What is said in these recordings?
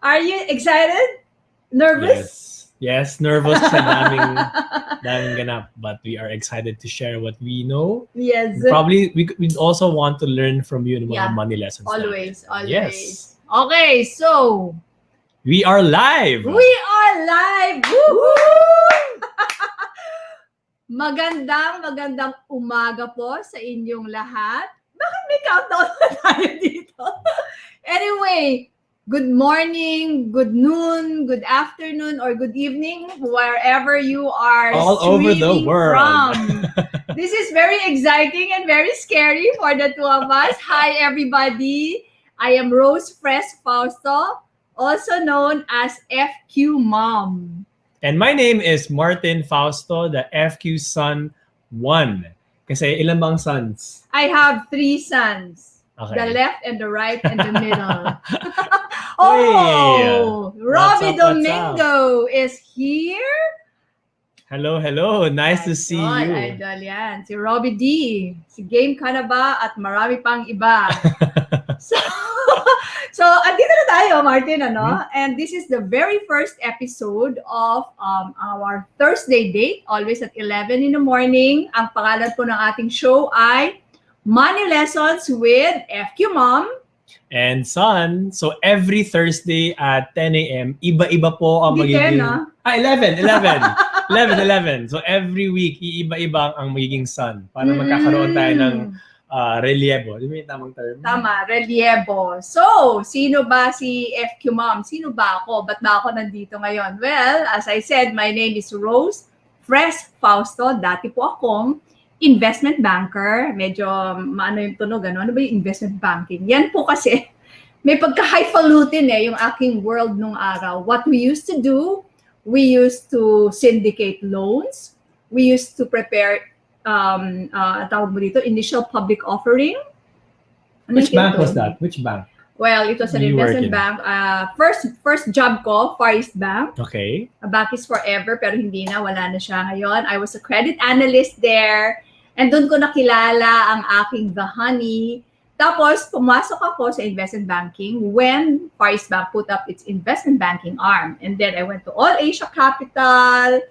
Are you excited? Nervous? Yes, nervous sa daming ganap, but we are excited to share what we know. Yes. Probably we'd also want to learn from you ng mga money lessons. Always. Yes. Okay, so we are live. Woo! Magandang umaga po sa inyong lahat. Bakit may countdown na tayo dito? Anyway, good morning, good noon, good afternoon, or good evening, wherever you are all over the world from. This is very exciting and very scary for the two of us. Hi, everybody. I am Rose Fresh Fausto, also known as FQ Mom. And my name is Martin Fausto, the FQ Son 1. Kasi ilan bang sons? I have 3 sons. Okay. The left and the right and the middle. Robbie Domingo is here. Hello. Nice to see you. Idol yan. Si Robbie D. Si Game ka na ba? At marami pang iba. So, andito na tayo, Martin, ano? And this is the very first episode of our Thursday date, always at 11 in the morning. Ang pangalan po ng ating show ay Money Lessons with FQ Mom and Son. So, every Thursday at 10 a.m., iba-iba po ang magiging... 11. 11. So, every week, iiba-iba ang magiging Son para magkakaroon tayo ng relyebo. Di ba yung tamang term? Tama, relyebo. So, sino ba si FQ Mom? Sino ba ako? Ba't ba ako nandito ngayon? Well, as I said, my name is Rose Fresh Fausto. Dati po akong investment banker. Medyo maano yung tunog, ano? Ano ba yung investment banking? Yan po kasi, may pagka-highfalutin yung aking world nung araw. What we used to do, we used to syndicate loans. We used to prepare tawag mo dito, initial public offering. Which bank was that? Which bank? Well, it was an investment bank. First job ko, Far East Bank. Okay. Bank is forever, pero hindi na, wala na siya ngayon. I was a credit analyst there. And doon ko nakilala ang aking The Honey. Tapos, pumasok ako sa investment banking when Far East Bank put up its investment banking arm. And then I went to All Asia Capital.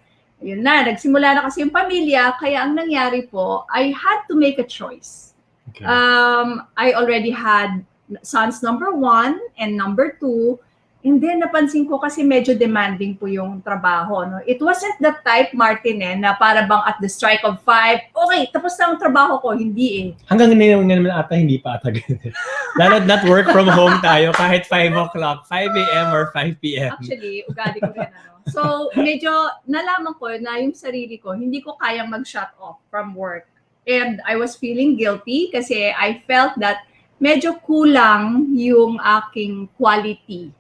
Yun na, nagsimula na kasi yung pamilya, kaya ang nangyari po, I had to make a choice. Okay. I already had sons number 1 and number 2, and then napansin ko kasi medyo demanding po yung trabaho. No? It wasn't the type, Martin, na para bang at the strike of 5, okay, tapos na ang trabaho ko, hindi Hanggang ngayon naman ata, hindi pa ata ganun. Lalo not work from home tayo kahit 5 o'clock, 5 a.m. or 5 p.m. Actually, ugali ko rin So, medyo nalaman ko na yung sarili ko, hindi ko kayang mag-shut off from work. And I was feeling guilty kasi I felt that medyo kulang yung aking quality.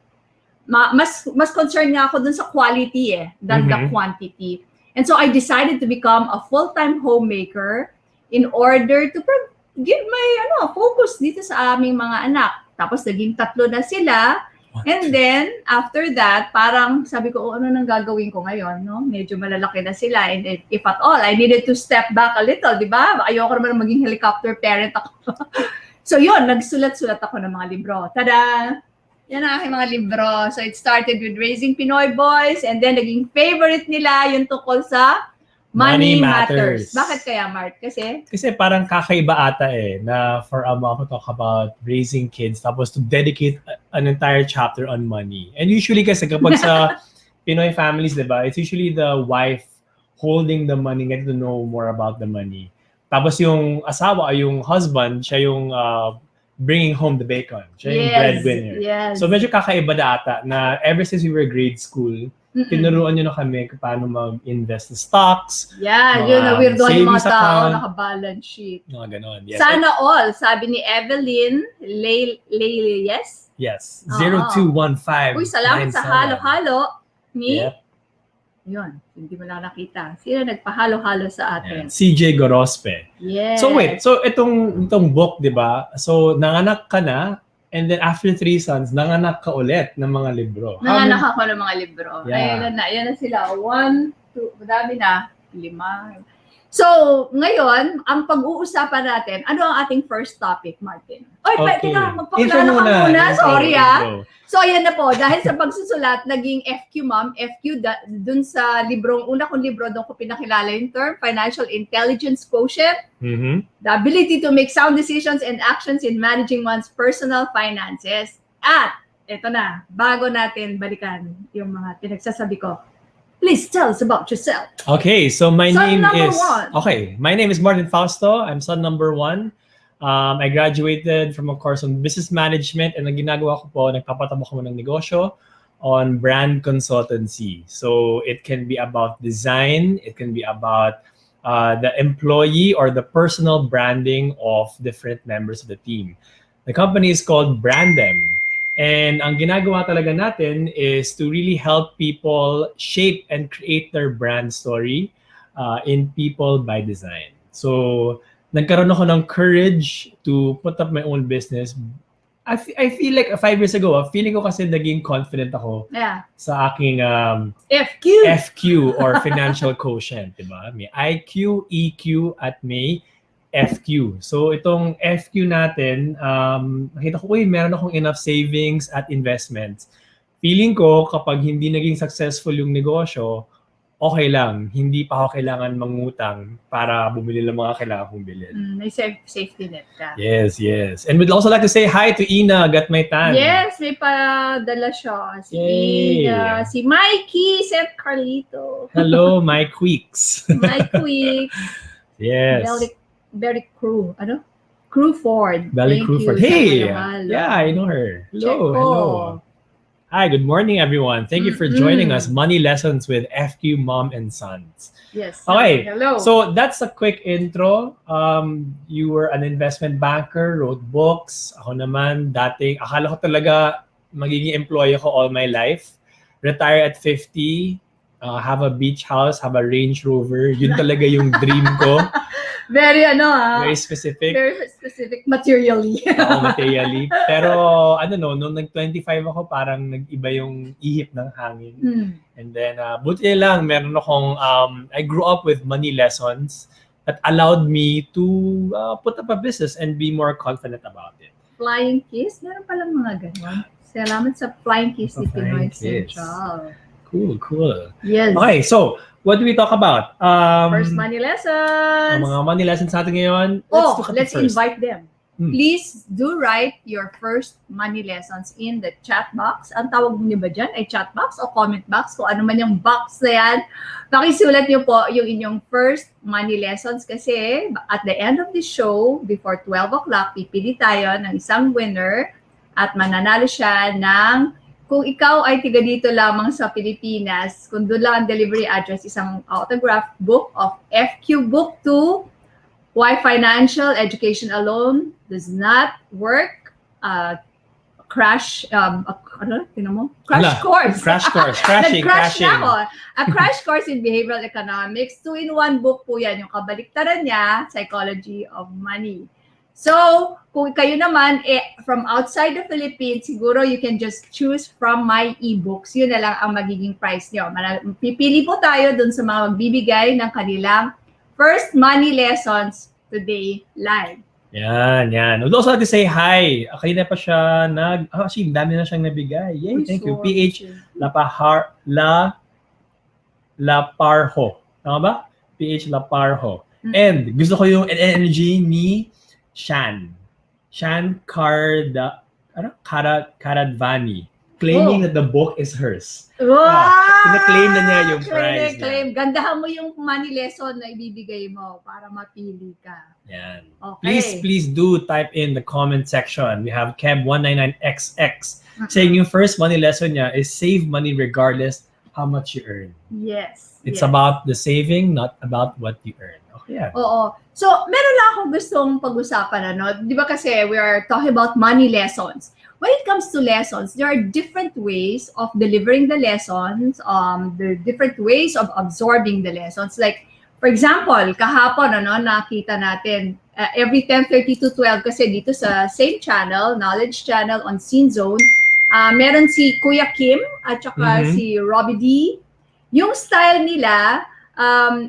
Mas concerned nga ako dun sa quality than the quantity. And so I decided to become a full-time homemaker in order to give my focus dito sa aming mga anak. Tapos naging 3 na sila. And then, after that, parang sabi ko, ano nang gagawin ko ngayon, no? Medyo malalaki na sila. And if at all, I needed to step back a little, di ba? Ayoko naman maging helicopter parent ako. So yun, nagsulat-sulat ako ng mga libro. Tada! Yan ang aking mga libro. So it started with Raising Pinoy Boys, and then naging favorite nila yung tungkol sa Money Matters. Bakit kaya, Mart? Kasi parang kakaiba ata na for a mom to talk about raising kids tapos to dedicate an entire chapter on money. And usually kasi kapag sa Pinoy families, diba, it's usually the wife holding the money, getting to know more about the money. Tapos yung asawa, yung husband, siya yung bringing home the bacon. Siya yung breadwinner. Yes. So medyo kakaiba na ata na ever since we were grade school, tinuruan nyo na kami kung paano mag-invest sa stocks. Yeah, yun na weirdo yung mga tao, naka-balance sheet. Mga ganon. Yes. Sana all, sabi ni Evelyn, yes? Yes, 0215. Uy, salamat sa halo-halo ni... Yep. Yun, hindi mo lang nakita. Sino nagpahalo-halo sa atin? CJ Gorospe. Yes. So wait, so itong book, di ba? So nanganak ka na, and then after 3 sons, nanganak ka ulit ng mga libro. Nanganak ako ng mga libro. Yeah. Ayan na sila. 1, 2, madami na. 5. So, ngayon, ang pag-uusapan natin, ano ang ating first topic, Martin? Oy, Okay. teka, Intro magpakilala ka muna. muna. Intro, Sorry intro. So, ayan na po. Dahil sa pagsusulat, naging FQ, ma'am. FQ, dun sa una kong libro, doon ko pinakilala yung term, Financial Intelligence Quotient. Mhm. The ability to make sound decisions and actions in managing one's personal finances. At, eto na, bago natin balikan yung mga pinagsasabi ko. Please tell us about yourself. Okay, so my Son name number is one. okay. My name is Martin Fausto. I'm son number 1. I graduated from a course on business management, and ang ginagawa ko po, nagpapatamo ko ng negosyo on brand consultancy. So it can be about design, it can be about the employee or the personal branding of different members of the team. The company is called Brandem. And ang ginagawa talaga natin is to really help people shape and create their brand story in people by design. So, nagkaroon ako ng courage to put up my own business. I feel like 5 years ago, feeling ko kasi naging confident ako sa aking FQ or financial quotient, diba? May IQ, EQ, at may FQ. So itong FQ natin, nakita ko, meron akong enough savings at investments. Feeling ko kapag hindi naging successful yung negosyo, okay lang. Hindi pa ako kailangan mangutang para bumili ng mga kailangan kong bilhin. May safety net ka. Yes, yes. And we'd also like to say hi to Ina Gatmaytan. Yes, may padala siya. Si Ina, si Mikey, si Carlito. Hello, Mike Weeks. Mike Weeks. Yes. Very Crew. Ano? Crew Ford. Belly Crew Ford. Hey! Hello. Yeah, I know her. Hello, Checo. hello. Hi, good morning, everyone. Thank you for joining us. Money Lessons with FQ Mom and Sons. Yes. Okay. Hello. So that's a quick intro. You were an investment banker, wrote books. Ako naman, dating, akala ko talaga magiging employee ako all my life. Retire at 50, have a beach house, have a Range Rover. Yun talaga yung dream ko. Very Very specific. Very specific materially. Oo, materially. Pero nung nag-25 ako, parang nag-iba yung ihip ng hangin. And then, buti lang, meron akong, I grew up with money lessons that allowed me to put up a business and be more confident about it. Flying Kiss? Meron palang mga ganyan. Salamat sa Flying Kiss ni Pinoy Central. Cool. Yes. Okay, so, what do we talk about? First money lessons. Mga money lessons natin ngayon. Let's invite them. Please do write your first money lessons in the chat box. Ang tawag niyo ba dyan ay chat box o comment box? Kung ano man yung box na yan, pakisulat niyo po yung inyong first money lessons kasi at the end of the show, before 12 o'clock, pipili tayo ng isang winner at mananalo siya ng, kung ikaw ay tiga dito lamang sa Pilipinas, kung doon lang ang delivery address, isang autographed book of FQ Book 2, Why Financial Education Alone Does Not Work, Crash course. Crashing. A crash course in behavioral economics. 2-in-1 book po yan. Yung kabaliktaran niya, Psychology of Money. So, kung kayo naman, from outside the Philippines, siguro you can just choose from my ebooks. Yun na lang ang magiging price nyo. Pipili po tayo dun sa mga magbibigay ng kanilang first money lessons today live. Yan. We'd also like to say hi. Kanina pa siya actually, dami na siyang nabigay. Yay, thank you. PH Laparho. Tama ba? PH Laparho. And gusto ko yung energy ni Shan Karadvani, claiming that the book is hers. Kina-claim na niya yung prize. Gandahan mo yung money lesson na ibibigay mo para mapili ka. Yan. Okay. Please do type in the comment section. We have Kev199XX saying yung first money lesson niya is save money regardless how much you earn. Yes. It's about the saving, not about what you earn. Yeah. Oo. So, meron lang akong gustong pag-usapan, Di ba kasi we are talking about money lessons. When it comes to lessons, there are different ways of delivering the lessons, there are different ways of absorbing the lessons. Like, for example, kahapon, nakita natin, every 10:30 to 12, kasi dito sa same channel, Knowledge Channel on Scene Zone, meron si Kuya Kim at saka si Robbie D. Yung style nila,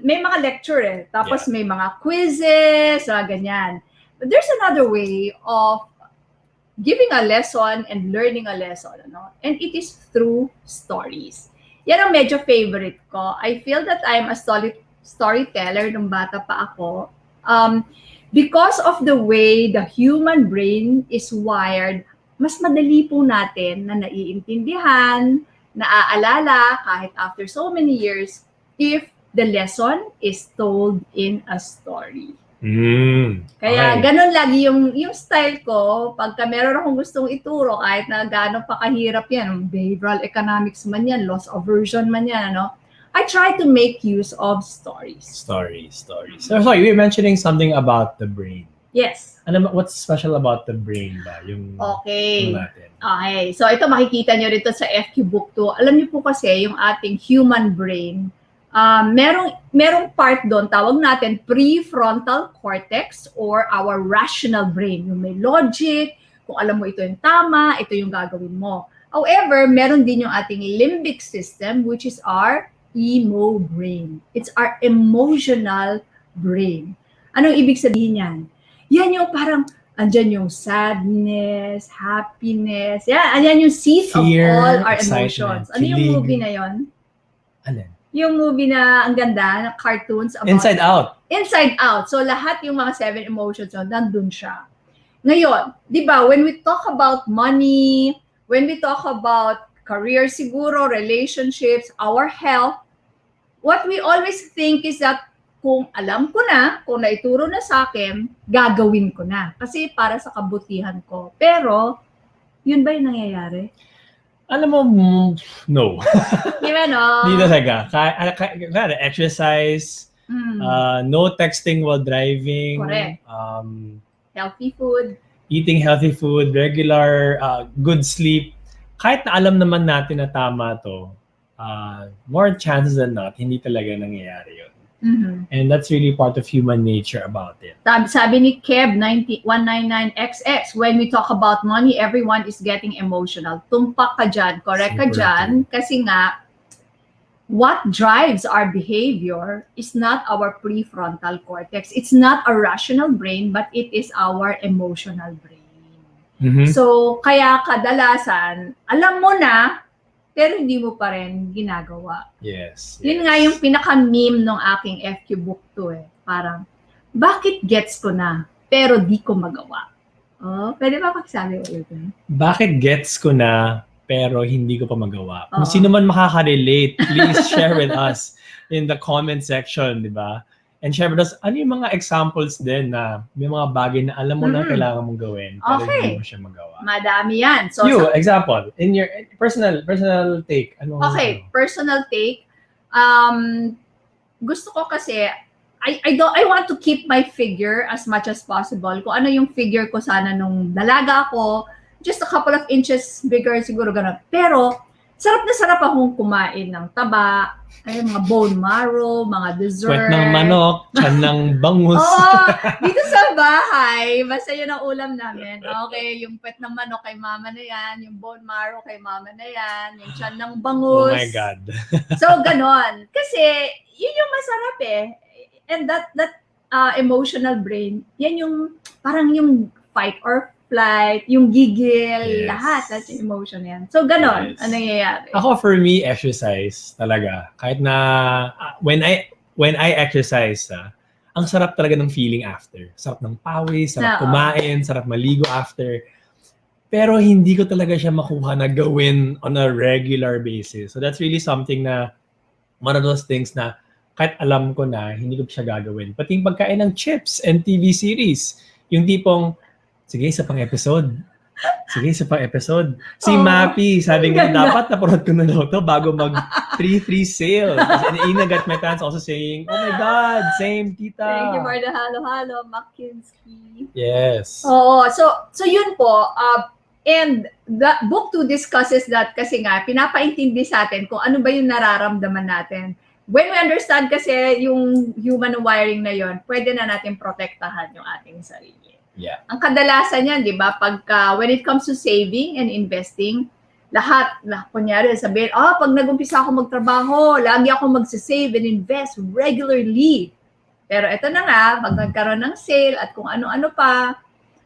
may mga lecture tapos may mga quizzes, ganyan. But there's another way of giving a lesson and learning a lesson, ano? And it is through stories. Yan ang medyo favorite ko. I feel that I'm a solid storyteller nung bata pa ako. Because of the way the human brain is wired, mas madali po natin na naiintindihan, naaalala kahit after so many years if the lesson is told in a story. Kaya Okay. ganun lagi yung style ko pagka meron akong gustong ituro kahit na gaano pa kahirap yan, behavioral economics man yan, loss aversion man yan, ano, I try to make use of stories. Stories. So sorry, you were mentioning something about the brain. Yes. What's special about the brain ba? Yung Okay. natin. Okay. So ito makikita nyo rito sa FQ Book 2. Alam niyo po kasi yung ating human brain, merong part doon, tawag natin prefrontal cortex or our rational brain. Yung may logic, kung alam mo ito yung tama, ito yung gagawin mo. However, meron din yung ating limbic system which is our emo brain. It's our emotional brain. Anong ibig sabihin yan? Yan yung parang, andyan yung sadness, happiness, andyan yung seat of all our emotions. Ano yung movie na yon? Ano? Yung movie na ang ganda, na cartoons about Inside Out. Inside Out. So lahat yung mga 7 emotions yun, nandun siya. Ngayon, di ba, when we talk about money, when we talk about career siguro, relationships, our health, what we always think is that kung alam ko na, kung naituro na sa akin, gagawin ko na. Kasi para sa kabutihan ko. Pero, yun ba yung nangyayari? Alam mo, no. Di ba, no? Hindi talaga. Kaya exercise, no texting while driving. Correct. Healthy food. Eating healthy food, regular, good sleep. Kahit na alam naman natin na tama to, more chances than not, hindi talaga nangyayari yun. And that's really part of human nature about it. Sabi ni Keb 199XX, when we talk about money, everyone is getting emotional. Tumpak ka dyan, correct ka dyan. Kasi nga, what drives our behavior is not our prefrontal cortex. It's not a rational brain, but it is our emotional brain. So, kaya kadalasan, alam mo na, pero hindi mo pa rin ginagawa. Yes. Yun nga yung pinaka-meme ng aking FQ Book 2 eh. Parang, bakit gets ko na, pero di ko magawa? Oh, pwede ba pagsabi ulit? Bakit gets ko na, pero hindi ko pa magawa? Kung sino man makaka-relate, please share with us in the comment section, di ba? And share with us, ano yung mga examples din na may mga bagay na alam mo na kailangan mong gawin, pero hindi mo siya magawa. Madami yan. So, example, in your personal take. Personal take. Gusto ko kasi, I want to keep my figure as much as possible. Kung ano yung figure ko sana nung dalaga ako, just a couple of inches bigger, siguro ganun. Pero, sarap na sarap akong kumain ng taba, mga bone marrow, mga dessert. Kwet ng manok, tiyan ng bangus. Dito sa bahay, basta yun ang ulam namin. Okay, yung kwet ng manok kay mama na yan, yung bone marrow kay mama na yan, yung tiyan ng bangus. Oh my God. So, ganon. Kasi, yun yung masarap eh. And that emotional brain, yan yung parang yung fight or flight, yung gigil, lahat. That's yung emotion yan. So, ganon. Ano nangyayari? Ako, for me, exercise talaga. Kahit na, when I exercise, ang sarap talaga ng feeling after. Sarap ng pawis, sarap kumain, sarap maligo after. Pero hindi ko talaga siya makuha na gawin on a regular basis. So, that's really something na, one of those things na, kahit alam ko na, hindi ko siya gagawin. Pati yung pagkain ng chips and TV series. Yung tipong, sige, isa pang episode. Si Mappy, sabi nga, dapat napanood ko na to bago mag 3-3 sale. And Ina got my fans also saying, oh my God, same, tita. Thank you for the halo-halo, Makinski. Yes. Oo, so yun po. And the book 2 discusses that kasi nga, pinapaintindi sa atin kung ano ba yung nararamdaman natin. When we understand kasi yung human wiring na yon, pwede na natin protektahan yung ating sarili. Yeah. Ang kadalasan yan, di ba, when it comes to saving and investing, lahat, kunyari sabihin, pag nag-umpisa ako magtrabaho, lagi ako magsisave and invest regularly. Pero ito na nga, pag nagkaroon ng sale at kung ano-ano pa,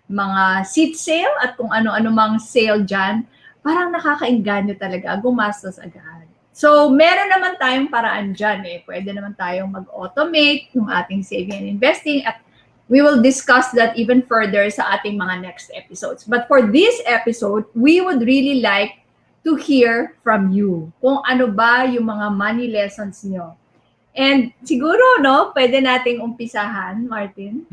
mga seat sale at kung ano-ano mang sale dyan, parang nakakainganyo talaga, gumastos agad. So, meron naman tayong paraan dyan eh. Pwede naman tayong mag-automate ng ating saving and investing at we will discuss that even further sa ating mga next episodes. But for this episode, we would really like to hear from you. Kung ano ba yung mga money lessons nyo. And siguro, no, pwede nating umpisahan, Martin.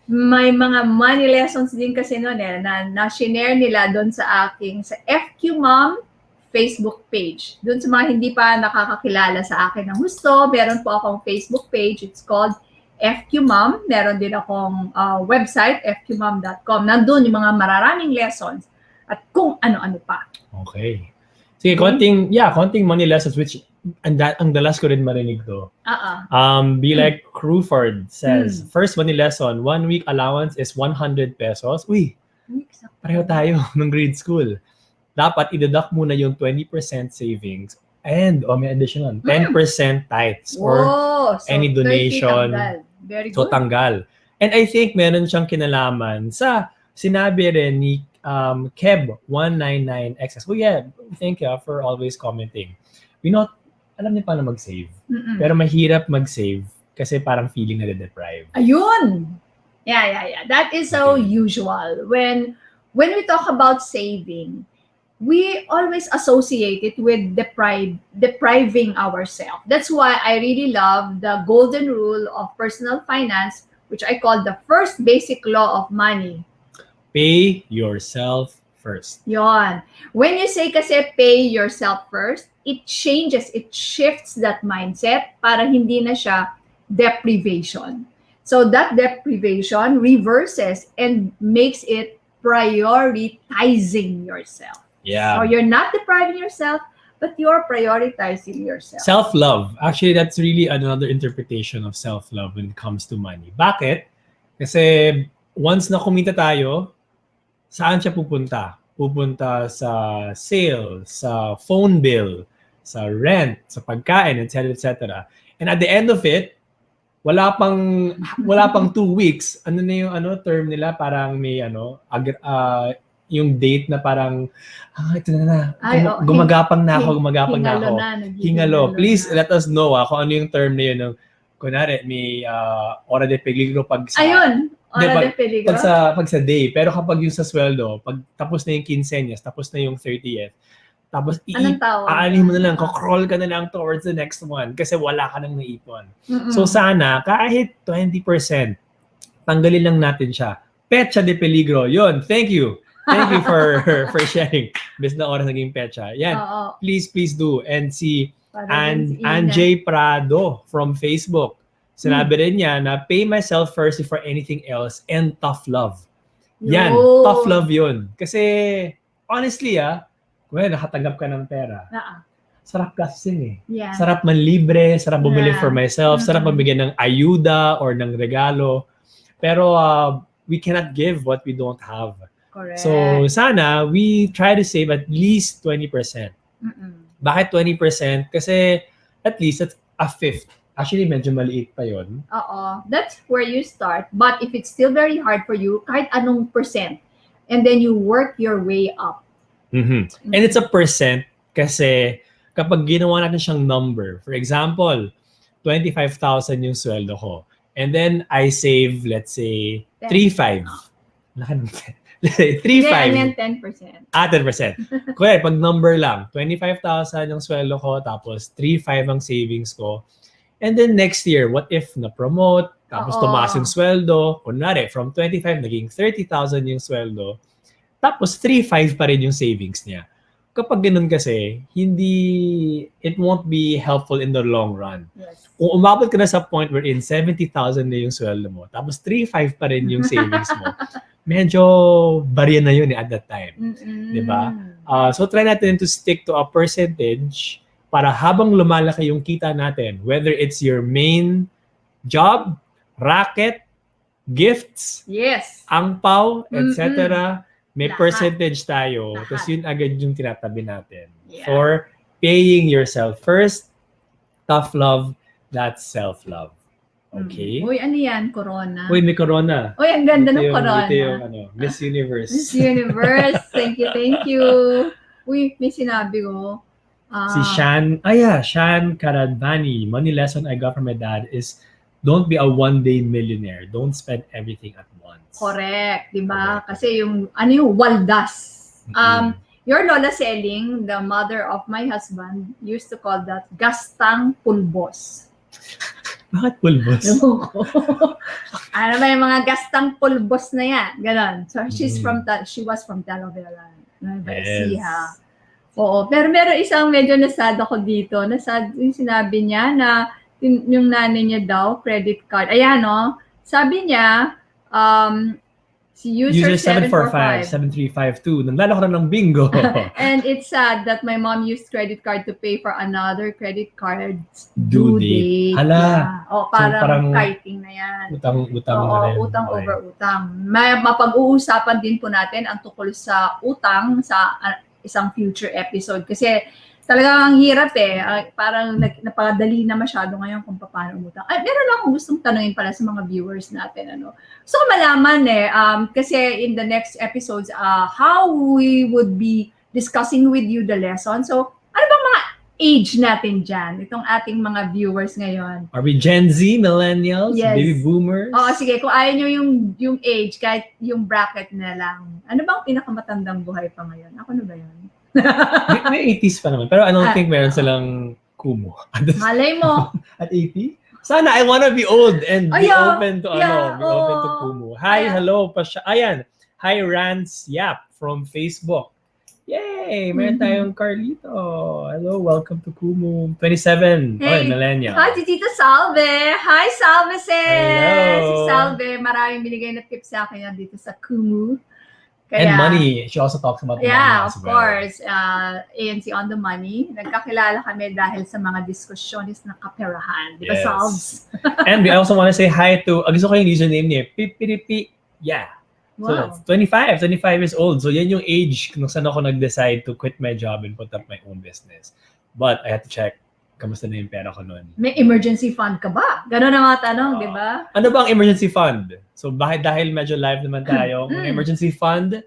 May mga money lessons din kasi noon eh, na share nila doon sa aking, sa FQ Mom Facebook page. Doon sa mga hindi pa nakakakilala sa akin ng gusto, meron po akong Facebook page. It's called FQ Mom. Meron din akong website, fqmom.com. Nandun yung mga mararaming lessons at kung ano-ano pa. Okay. Sige, konting money lessons which ang dalas ko rin marinig to. Be like Cruford says, first money lesson, 1 week allowance is 100 pesos. Uy, pareho tayo nung grade school. Dapat i-deduct muna yung 20% savings and may additional 10% tithes or so any donation. Very so good. Tanggal. And I think meron siyang kinalaman sa sinabi rin ni Keb199XS. Oh yeah, thank you for always commenting. Alam niyo paano mag-save. Pero mahirap mag-save kasi parang feeling na deprive. Ayun! Yeah. That is so usual. When we talk about saving, we always associate it with depriving ourselves. That's why I really love the golden rule of personal finance, which I call the first basic law of money. Pay yourself first. Yon. When you say kasi pay yourself first, it shifts that mindset para hindi na siya deprivation. So that deprivation reverses and makes it prioritizing yourself. Yeah. So you're not depriving yourself, but you're prioritizing yourself. Self-love. Actually, that's really another interpretation of self-love when it comes to money. Bakit? Kasi once na kumita tayo, saan siya pupunta? Pupunta sa sale, sa phone bill, sa rent, sa pagkain, etc., etc. And at the end of it, wala pang 2 weeks. Ano na yung term nila? Parang may yung date na parang ito na. Gumagapang na ako. Hingalo. Please let us know kung ano yung term na yun. Kunwari, may hora de peligro pag sa... Ayun! Hora de peligro. Pag sa day. Pero kapag yung sa sweldo, pag tapos na yung quinceañas, tapos na yung 30th, tapos aanin mo na lang, crawl ka na lang towards the next one kasi wala ka nang naipon. So sana, kahit 20%, tanggalin lang natin siya. Petsa de peligro. Yun, thank you. Thank you for sharing. Bis na oras naging petsa. Yan, please do. And si Anjay Prado from Facebook, sinabi rin niya na pay myself first before anything else and tough love. Yan, tough love yun. Kasi, honestly kung nakatanggap ka ng pera, sarap gastusin Yeah. Sarap manlibre, sarap bumili for myself, sarap mabigyan ng ayuda or ng regalo. Pero we cannot give what we don't have. Correct. So, sana we try to save at least 20%. Bakit 20%? Kasi at least that's a fifth. Actually, medyo maliit pa yun. That's where you start. But if it's still very hard for you, kahit anong percent, and then you work your way up. And it's a percent kasi kapag ginawa natin siyang number, for example, 25,000 yung sweldo ko. And then I save, let's say, 3,500. Let's say 3,500. I meant 10%. 10%. Kaya pag number lang, 25,000 yung sweldo ko, tapos 3,500 ang savings ko. And then next year, what if na-promote, tapos tumaas yung sweldo, kunwari, from 25, naging 30,000 yung sweldo, tapos 3,500 pa rin yung savings niya. Kapag ganun kasi, it won't be helpful in the long run. Yes. Kung umabot ka na sa point wherein 70,000 na yung sweldo mo, tapos 3,500 pa rin yung savings mo, medyo barya na yun at that time. Diba? So try natin to stick to a percentage para habang lumalaki yung kita natin, whether it's your main job, racket, gifts, angpaw, etc., may percentage tayo. Tapos yun agad yung tinatabi natin. For paying yourself first, tough love, that's self-love. Okay. Uy, ano yan? Corona? Uy, may corona. Uy, ang ganda ng Ito corona. yung Miss Universe. Miss Universe. Thank you. Uy, may sinabi ko. Si Shan Karadvani. Money lesson I got from my dad is don't be a one-day millionaire. Don't spend everything at once. Correct, di ba? Correct. Kasi yung waldas. Your Lola Selling, the mother of my husband, used to call that gastang pulbos. Bakit pulbos? Ewan ko. Ano ba yung mga gastang pulbos na yan? Ganon. So, she was from Talavera. Yes. Oo. Pero meron isang medyo nasad ako dito. Nasad yung sinabi niya na yung nanay niya daw, credit card. Ayan, no? Sabi niya, si user 745-7352. Nandala ko na ng bingo. And it's sad that my mom used credit card to pay for another credit card's Due date. Hala. Yeah. O, parang kiting na yan. Utang Oo, na rin. utang over utang. Mapag-uusapan din po natin ang tungkol sa utang sa isang future episode. Kasi talagang ang hirap parang napagadali na masyado ngayon kung paano umutang. Ay, meron lang akong gustong tanungin pala sa mga viewers natin. So, malaman kasi in the next episodes, how we would be discussing with you the lesson. So, ano bang mga age natin dyan? Itong ating mga viewers ngayon. Are we Gen Z, Millennials, Yes. Baby Boomers? Oo, sige. Kung ayaw nyo yung age, kahit yung bracket na lang. Ano bang pinakamatandang buhay pa ngayon? Ako na ba yun? may 80s pa naman. Pero I don't think meron silang Kumu. Malay mo. At 80? Sana, I wanna be old and be open to open to Kumu. Hi, hello. Ayan. Hi, Rance Yap from Facebook. Yay! Meron tayong Carlito. Hello, welcome to Kumu. 27. Hey. Millennial. Hi, si Tita Salve. Hi, Salve sis. Hello. Si Salve, maraming binigay na tips sa akin dito sa Kumu. And money. She also talks about money Yeah, as of well. course. ANC on the money. Nagkakilala kami dahil sa mga diskusyonis na kaperahan. Di ba, Yes. Salves? And we also want to say hi to, gusto ko yung username niya, Pipiripi. Yeah. So Wow. that's 25 years old. So yan yung age kung saan ako nag-decide to quit my job and put up my own business. But I had to check, kamusta na yung pera ko nun. May emergency fund ka ba? Ganon ang mga tanong, di ba? Ano ba ang emergency fund? So dahil medyo live naman tayo, ang emergency fund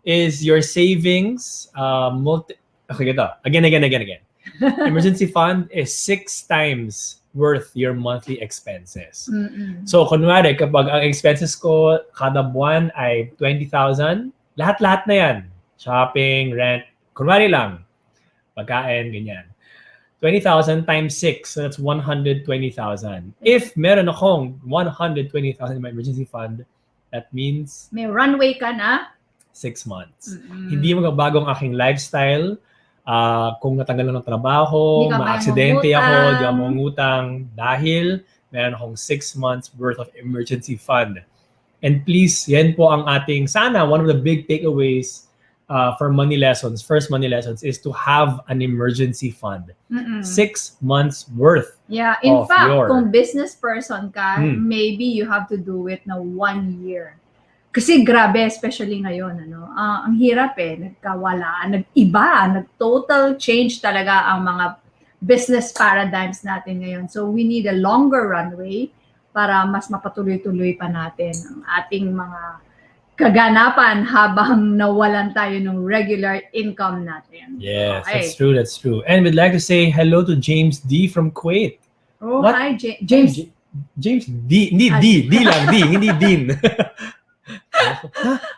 is your savings, okay, ito. Again. Emergency fund is 6 times worth your monthly expenses. So, kunwari, kapag ang expenses ko kada buwan ay 20,000, lahat-lahat na yan. Shopping, rent, kunwari lang, pagkain, ganyan. 20,000 times 6, so that's 120,000. If meron akong 120,000 in my emergency fund, that means may runway ka na 6 months. Hindi magbabago ang aking lifestyle. Kung natanggal ng trabaho, ma-aksidente ako, di ako mangutang dahil meron akong 6 months worth of emergency fund. And please, yan po ang ating, sana, one of the big takeaways for money lessons, first money lessons, is to have an emergency fund. 6 months worth. Yeah, in fact, kung business person ka, maybe you have to do it na 1 year. Kasi grabe, especially ngayon, ang hirap nagkawala, nag-iba, nag-total change talaga ang mga business paradigms natin ngayon. So we need a longer runway para mas mapatuloy-tuloy pa natin ang ating mga kaganapan habang nawalan tayo ng regular income natin. Yes, okay. That's true. And we'd like to say hello to James D from Kuwait. Oh, what? Hi, James. James D. Hindi D lang, D, hindi Dean.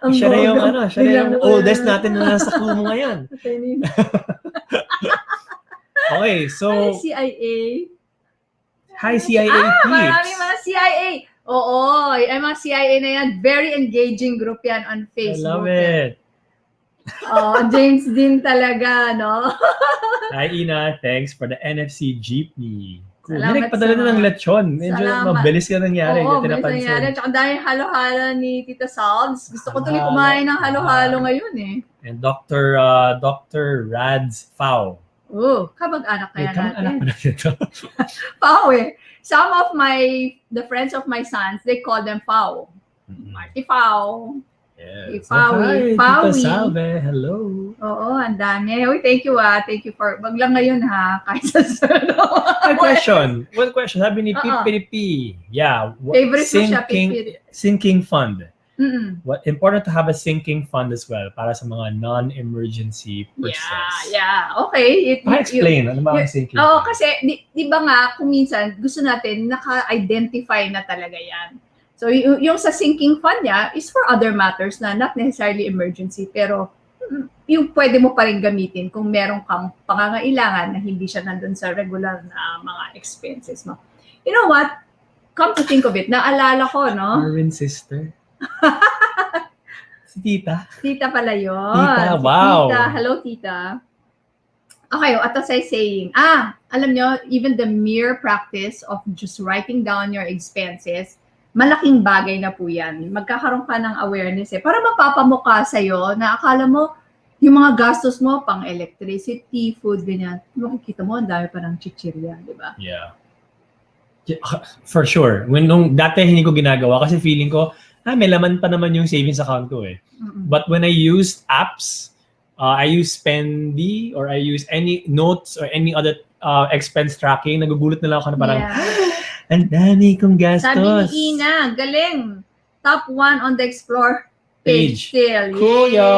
Siya na yung oldest natin na nasa Kumu ngayon. Okay, so CIA. Hi, CIA peeps. Maraming mga CIA. Oo, yung mga CIA na yan, very engaging group yan on Facebook. I love it. James din talaga, no? Hi, Ina. Thanks for the NFC jeepney. Cool. Salamat Nagpadala na ng lechon. Medyo mabilis yan nangyari. Oo, mabilis nangyari. Tsaka dahil halo-halo ni Tita Salves. Gusto ko tuloy kumain ng halo-halo ngayon And Dr. Rads Fau. Oh, kamag-anak kaya natin. Kamag-anak ko na dito. Fau Some of the friends of my sons, they call them Fau. Marty Fau. Yes. Fawi. Hi, Tita Salve. Hello. Oo, ang dami. Uy, thank you Thank you for, wag lang ngayon ha, kahit sa One question. Sabi ni Oo. P. Yeah. Favorite mo siya, Sinking fund. Mm-mm. What important to have a sinking fund as well para sa mga non-emergency purchases. Yeah. Okay. Explain. Ano ba ang sinking fund? Kasi, di ba nga, kung minsan, gusto natin, naka-identify na talaga yan. So, yung sa sinking fund niya is for other matters na not necessarily emergency, pero yung pwede mo pa rin gamitin kung meron kang pangangailangan na hindi siya nandun sa regular na mga expenses mo. You know what? Come to think of it, naalala ko, no? Marvin sister? Si tita? Tita pala yun. Tita, Si wow. Tita. Hello, tita. Okay, at as I saying, alam nyo, even the mere practice of just writing down your expenses, malaking bagay na po yan. Magkakaroon ka ng awareness para mapapamukha sa'yo na akala mo, yung mga gastos mo, pang electricity, food, ganyan, makikita mo, ang dami pa ng chichirya, di ba? Yeah. For sure. Nung dati hindi ko ginagawa kasi feeling ko, may laman pa naman yung savings account ko eh. Mm-mm. But when I used apps, I use Spendy or I use any notes or any other expense tracking, nagugulat na lang ako na parang, ang dami kong gastos. Sabi ni Ina, galing. Top 1 on the Explore page still. Cool, yo!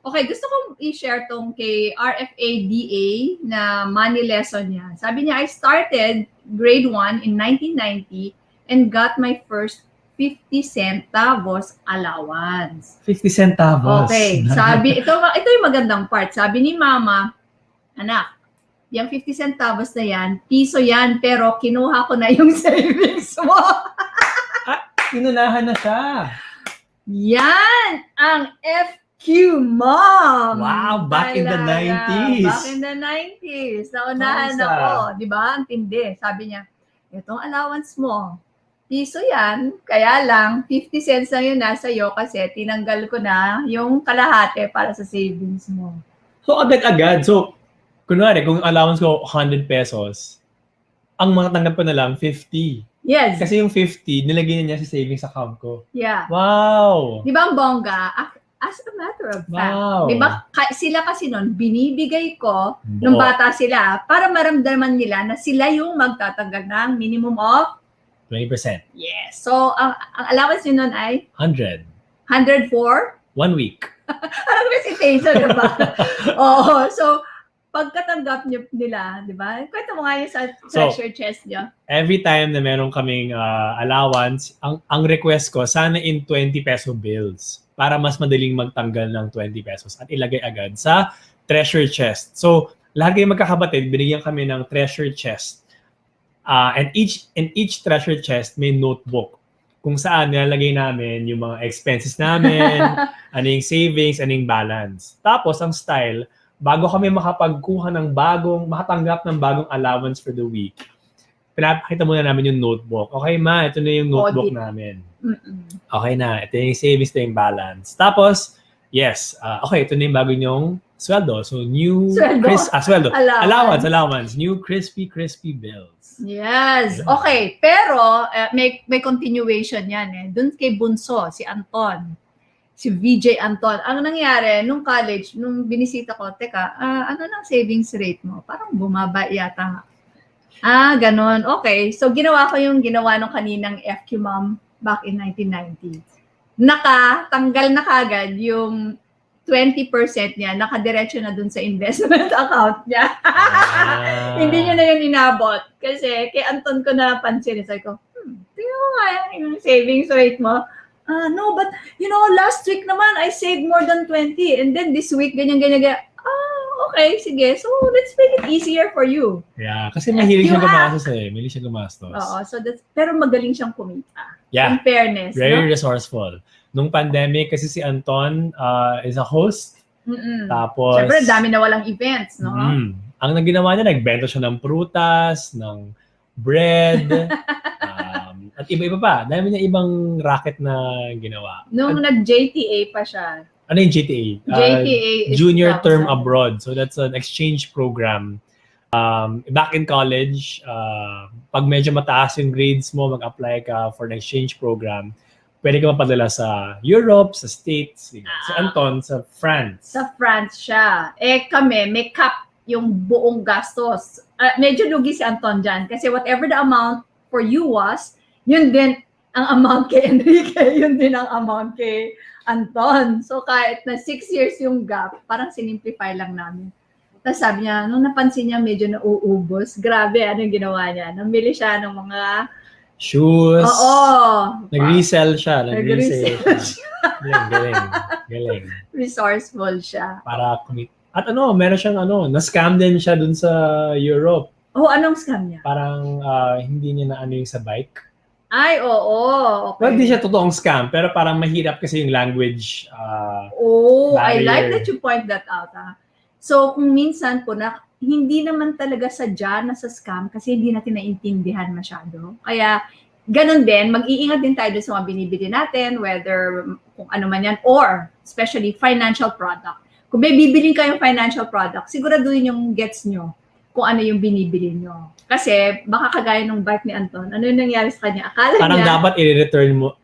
Okay, gusto kong i-share tong kay RFADA na money lesson niya. Sabi niya, I started grade 1 in 1990 and got my first 50 centavos allowance. 50 centavos. Okay, sabi, ito yung magandang part. Sabi ni Mama, anak, yung 50 centavos na yan, piso yan, pero kinuha ko na yung savings mo. Inunahan na siya. Yan ang FQ Mom. Wow, back in the 90s. Back in the 90s. Naunahan ako. Di ba? Ang tindi. Sabi niya, itong allowance mo, piso yan, kaya lang, 50 cents lang yun nasa iyo kasi tinanggal ko na yung kalahati para sa savings mo. So, agad-agad. So, kunwari, kung allowance ko 100 pesos, ang matatanggap ko na lang 50. Yes. Kasi yung 50, nilagay na niya sa savings account ko. Yeah. Wow! Di ba ang bongga? As a matter of fact. Wow. Di ba? Sila kasi nun, binibigay ko nung bata sila para maramdaman nila na sila yung magtatanggal ng minimum of 20%. Yes. So, ang allowance nyo nun ay? 100. 100 for? 1 week. Parang recitation, diba? Oo. So, pagkatanggap nila, di ba? Kwento mo nga yung sa treasure chest nyo. Every time na meron kaming allowance, ang request ko, sana in 20 peso bills para mas madaling magtanggal ng 20 pesos at ilagay agad sa treasure chest. So, lahat kayong magkakapatid, binigyan kami ng treasure chest. And each treasure chest may notebook kung saan nilalagay namin yung mga expenses namin, ano yung savings, ano yung balance. Tapos, ang style, bago kami makapagkuha ng makatanggap ng bagong allowance for the week, pinapakita muna namin yung notebook. Okay, ma, ito na yung notebook namin. Okay na, ito yung savings, ito yung balance. Tapos, yes, okay, ito na yung bago nyong sweldo. So, new... Sweldo. Allowance. New crispy bills. Yes. Okay. Pero, may continuation yan eh. Doon kay Bunso, si Anton. Si VJ Anton. Ang nangyari, nung college, nung binisita ko, teka, ano nang savings rate mo? Parang bumaba yata. Ganon. Okay. So, ginawa ko yung ginawa nung kaninang FQ Mom back in 1990. Nakatanggal na kagad yung 20% niya, nakadiretso na dun sa investment account niya. Hindi niya na yun inabot. Kasi kay Anton ko napansin. Sabi ko, tingnan mo nga yung savings rate mo. No, but last week naman, I saved more than 20. And then this week, ganyan. Okay, sige. So, let's make it easier for you. Yeah, kasi mahilig siya gumastos eh. Mahilig siya gumastos. Oo, so pero magaling siyang kumita. Yeah. In fairness. Very resourceful. Nung pandemic, kasi si Anton is a host. Tapos... Siyempre, dami na walang events, no? Ang naginawa niya, nagbenta siya ng prutas, ng bread, at iba-iba pa. Dami niya ibang racket na ginawa. Nung nag-JTA pa siya. Ano yung JTA? JTA is Junior Term Abroad. So that's an exchange program. Back in college, pag medyo mataas yung grades mo, mag-apply ka for an exchange program, pwede ka mapadala sa Europe, sa States. Si Anton, sa France. Sa France siya. Kami, may cap yung buong gastos. Medyo lugi si Anton dyan. Kasi whatever the amount for you was, yun din ang amount kay Enrique, yun din ang amount kay Anton. So kahit na 6 years yung gap, parang sinimplify lang namin. Tapos sabi niya, nung napansin niya medyo nauubos, grabe, anong ginawa niya? Namili siya ng mga shoes. Oo. Nag-resell siya. Nag-resell siya. Galing. Resourceful siya. Para commit. At meron siyang na-scam din siya dun sa Europe. Anong scam niya? Parang hindi niya na yung sa bike. Ay, oo. Okay. Well, hindi siya totoong scam, pero parang mahirap kasi yung language I barrier. like that you point that out. So, kung minsan po na hindi naman talaga sadya na sa scam kasi hindi natin naintindihan masyado. Kaya, ganun din, mag-iingat din tayo sa mga binibili natin, whether kung ano man yan, or especially financial product. Kung may bibiling kayong financial product, siguraduhin yung gets nyo kung ano yung binibili nyo. Kasi baka kagaya ng bike ni Anton, ano yung nangyari sa kanya? Akala parang niya, dapat i-return mo.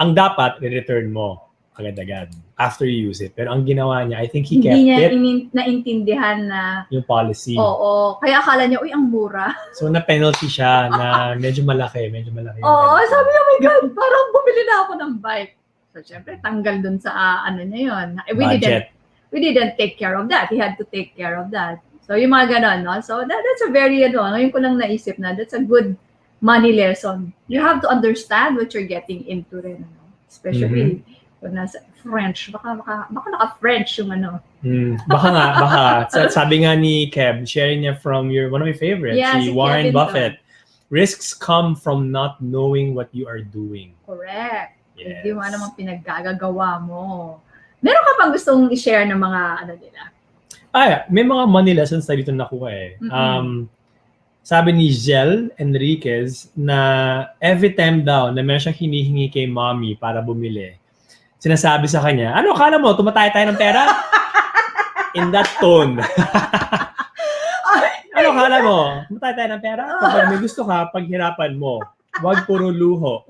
Ang dapat i-return mo agad-agad after you use it. Pero ang ginawa niya, I think he kept hindi niya it. naintindihan na Yung policy. Oo. Kaya akala niya, uy, ang mura. So na-penalty siya na medyo malaki. Oo, sabi niya, oh my God, parang bumili na ako ng bike. So, syempre, tanggal dun sa ano niya yun. Budget. We didn't take care of that. He had to take care of that. So, yung mga ganon, no? So, that's a very, ngayon ko lang naisip na, that's a good money lesson. You have to understand what you're getting into rin, especially kung nasa French. Baka naka-French yung Baka. Sabi nga ni Kev, sharing niya from one of my favorites, si Warren Buffett. Risks come from not knowing what you are doing. Correct. Yes. Hindi mo namang pinaggagawa mo. Meron ka pang gustong i-share ng mga nila? May mga money lessons na dito nakuha eh. Sabi ni Jel Enriquez na every time daw na meron siyang hinihingi kay mommy para bumili, sinasabi sa kanya, ano, akala mo, tumatay tayo ng pera? In that tone. Ano, akala mo, tumatay tayo ng pera? Kapag may gusto ka, paghirapan mo. Huwag puro luho.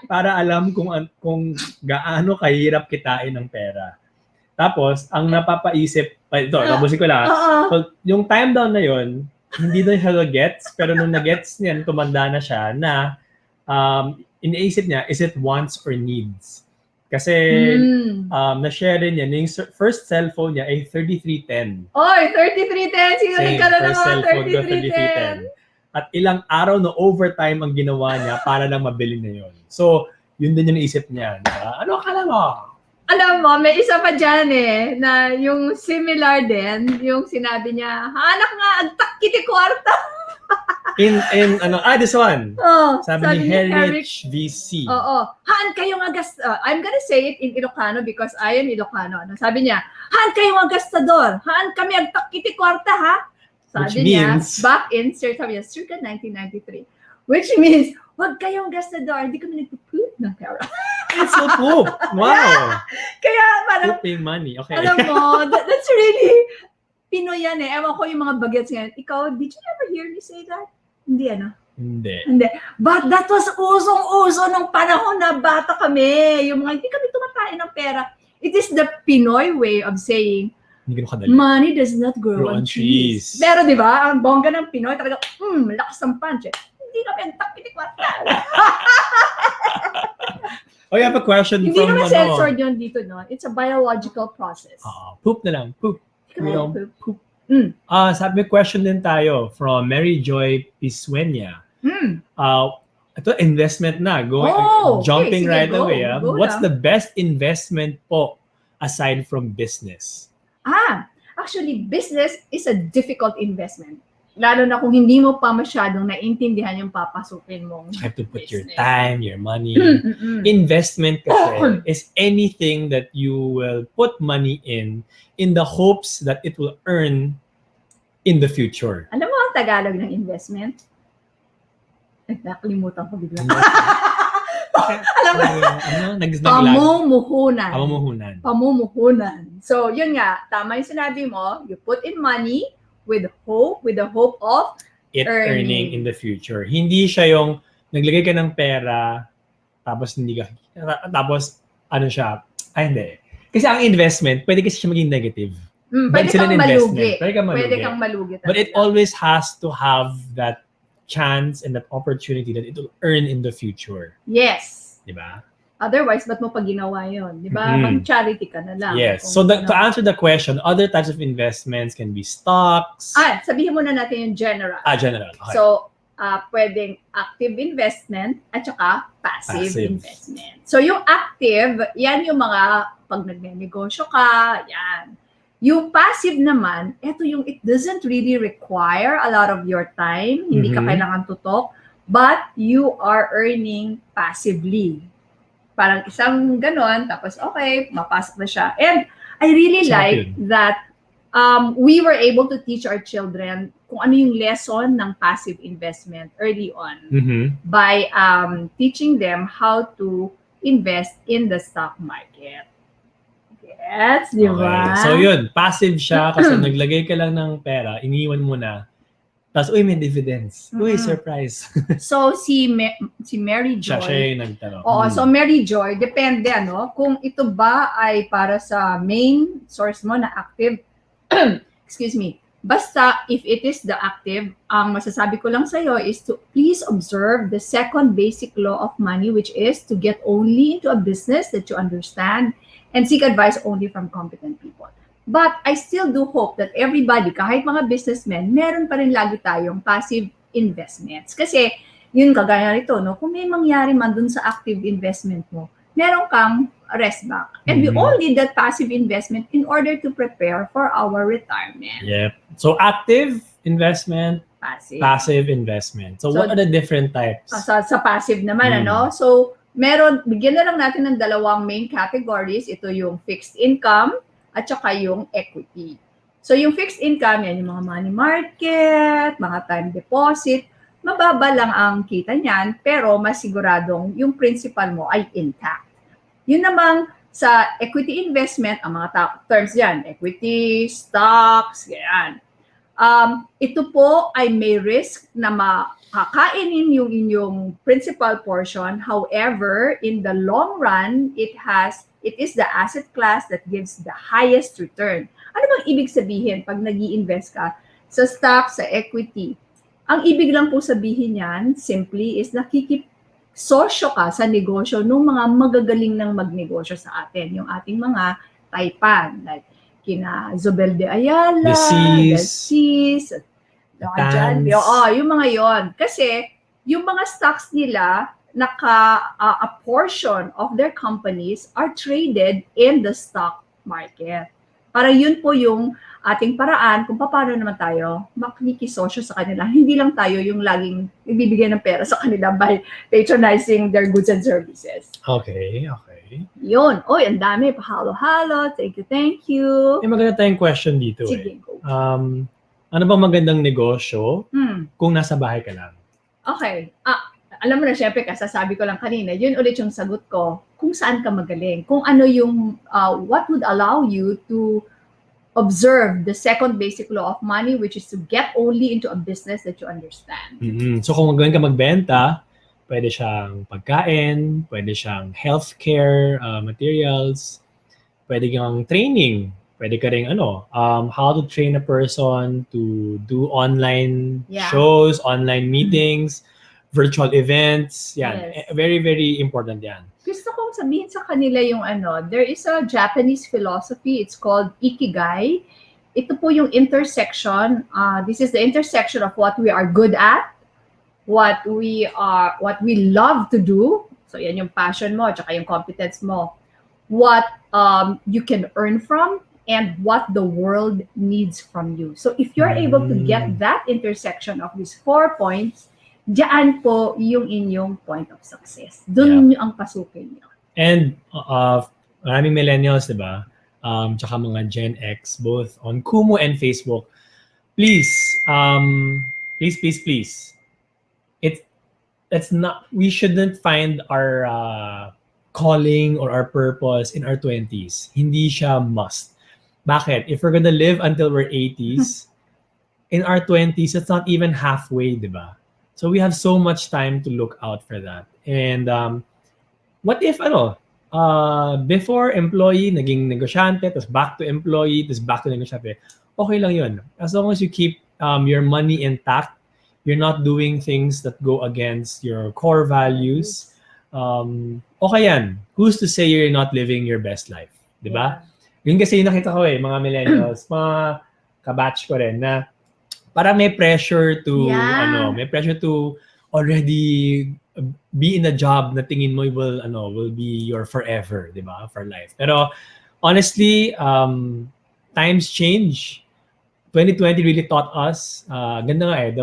Para alam kung gaano kahirap kitain ng pera. Tapos, ang napapaisip, tapusin ko lang. So, yung time down na yon, hindi doon siya gets, pero nung na-gets niyan, tumanda na siya na iniisip niya, is it wants or needs? Kasi na-share rin niya, yung first cellphone niya ay 3310. Oy, 3310! Sino nagkaroon ng mga 3310? At ilang araw na overtime ang ginawa niya para lang mabili na yon. So, yun din yung naisip niya. Ano akala mo? Alam mo, may isa pa dyan na yung similar din, yung sinabi niya, anak nga, agtak kiti kwarta. This one. Sabi ni Eric VC. Haan kayo nga I'm gonna say it in Ilocano because I am Ilocano. Sabi niya, haan kayo nga gastador. Haan kami agtak kiti kwarta, ha? Sabi niya, back in, sabi niya, circa 1993. Which means, wag kayong gastador, hindi kami nagpo-poop ng pera. It's so poop. Wow. Kaya parang, pooping money. Okay. Alam mo, that's really, Pinoy yan Ewan ko yung mga bagets ngayon. Ikaw, did you ever hear me say that? Hindi Hindi. But that was usong-uso nung panahon na bata kami. Yung mga, hindi kami tumatay ng pera. It is the Pinoy way of saying, money does not grow on trees. Pero di ba, ang bongga ng Pinoy talaga, lakas ng punch Hindi kami ang takpitikwarta. I have a question Hindi naman censored yun dito, no? It's a biological process. Poop na lang. Poop. Poop. Sabi question din tayo from Mary Joy Pisueña. Ito, investment na. Jumping right away. What's the best investment po aside from business? Actually, business is a difficult investment. Lalo na kung hindi mo pa masyadong naintindihan yung papasukin mong You have to put business. your time, your money. Investment kasi is anything that you will put money in the hopes that it will earn in the future. Alam mo ang Tagalog ng investment? Nakalimutan ko bigla. Alam mo? Pamumuhunan. So, yun nga, tama yung sinabi mo, you put in money with the hope of it earning in the future. Hindi siya yung naglagay ka ng pera tapos hindi ka Tapos, ano siya, hindi. Kasi ang investment, pwede kasi siya maging negative. Pwede sila kang ng malugi. investment. Pwede kang malugi. Pwede kang malugi But it talaga. always has to have that chance and that opportunity that it will earn in the future. Yes. Di ba? Otherwise, ba't mo pa ginawa yun? Di ba? Mm-mm. Mag-charity ka na lang. Yes. Kung So to ginawa. answer the question, other types of investments can be stocks. Sabihin muna natin yung general. General. Okay. So, pwedeng active investment at saka passive investment. So, yung active, yan yung mga pag nagnegosyo ka, yan. Yung passive naman, ito yung it doesn't really require a lot of your time. Hindi ka kailangan tutok, but you are earning passively. Parang isang ganon, tapos okay, mapasok na siya. And I really like that we were able to teach our children kung ano yung lesson ng passive investment early on by teaching them how to invest in the stock market. Yes, di ba? Okay. So yun, passive siya kasi naglagay ka lang ng pera, iniwan mo na, tapos, may dividends. Surprise. So, si Mary Joy. Siya yung nagtanong. Oo, so Mary Joy, depende kung ito ba ay para sa main source mo na active. Excuse me. Basta, if it is the active, ang masasabi ko lang sa'yo is to please observe the second basic law of money, which is to get only into a business that you understand and seek advice only from competent people. But I still do hope that everybody, kahit mga businessmen, meron pa rin lagi tayong passive investments. Kasi, yun kagaya nito, kung may mangyari man dun sa active investment mo, meron kang rest back. And we all need that passive investment in order to prepare for our retirement. Yep. So, active investment, passive investment. So, what are the different types? Sa passive naman, So, bigyan na lang natin ng dalawang main categories. Ito yung fixed income, at saka yung equity. So, yung fixed income, yan yung mga money market, mga time deposit, mababa lang ang kita niyan, pero masiguradong yung principal mo ay intact. Yun namang sa equity investment, ang mga terms yan, equity, stocks, ganyan. Ito po ay may risk na makakainin yung inyong principal portion. However, in the long run, it is the asset class that gives the highest return. Ano bang ibig sabihin pag nag-i-invest ka sa stock, sa equity? Ang ibig lang po sabihin yan, simply, is nakikisosyo ka sa negosyo ng mga magagaling ng magnegosyo sa atin. Yung ating mga taipan, like kina Zobel de Ayala, Decis, yung mga yon. Kasi, yung mga stocks nila, a portion of their companies are traded in the stock market. Para yun po yung ating paraan kung paano naman tayo makikisosyo sa kanila. Hindi lang tayo yung laging ibibigay ng pera sa kanila by patronizing their goods and services. Okay. Yun. Oy, ang dami. Pahalo-halo. Thank you. May maganda tayong question dito. Sige, go. Ano ba magandang negosyo kung nasa bahay ka lang? Okay. Alam mo na, syempre, kasasabi ko lang kanina, yun ulit yung sagot ko, kung saan ka magaling, kung ano yung, what would allow you to observe the second basic law of money, which is to get only into a business that you understand. So kung magaling ka magbenta, pwede siyang pagkain, pwede siyang healthcare materials, pwede kang training, pwede ka rin how to train a person to do online shows, online meetings, virtual events. Yan. Yes. Very, very important yan. Gusto kong sabihin sa kanila yung there is a Japanese philosophy, it's called Ikigai. Ito po yung intersection. This is the intersection of what we are good at, what we love to do. So yan yung passion mo, tsaka yung competence mo. What you can earn from, and what the world needs from you. So if you're able to get that intersection of these 4 points, diyan po yung inyong point of success. Doon nyo ang pasukin nyo. And maraming millennials, di ba? Tsaka mga Gen X, both on Kumu and Facebook. Please, please. We shouldn't find our calling or our purpose in our 20s. Hindi siya must. Bakit? If we're gonna live until we're 80s, in our 20s, it's not even halfway, di ba? So we have so much time to look out for that. And what if before employee, naging negosyante, tapos back to employee, tapos back to negosyante. Okay lang yun. As long as you keep your money intact, you're not doing things that go against your core values. Okay yan. Who's to say you're not living your best life? Di ba? Yun kasi yung nakita ko mga millennials, mga kabatch ko rin na parang may pressure to already be in a job na tingin mo will be your forever, 'di ba? For life. Pero honestly, times change. 2020 really taught us, ganda nga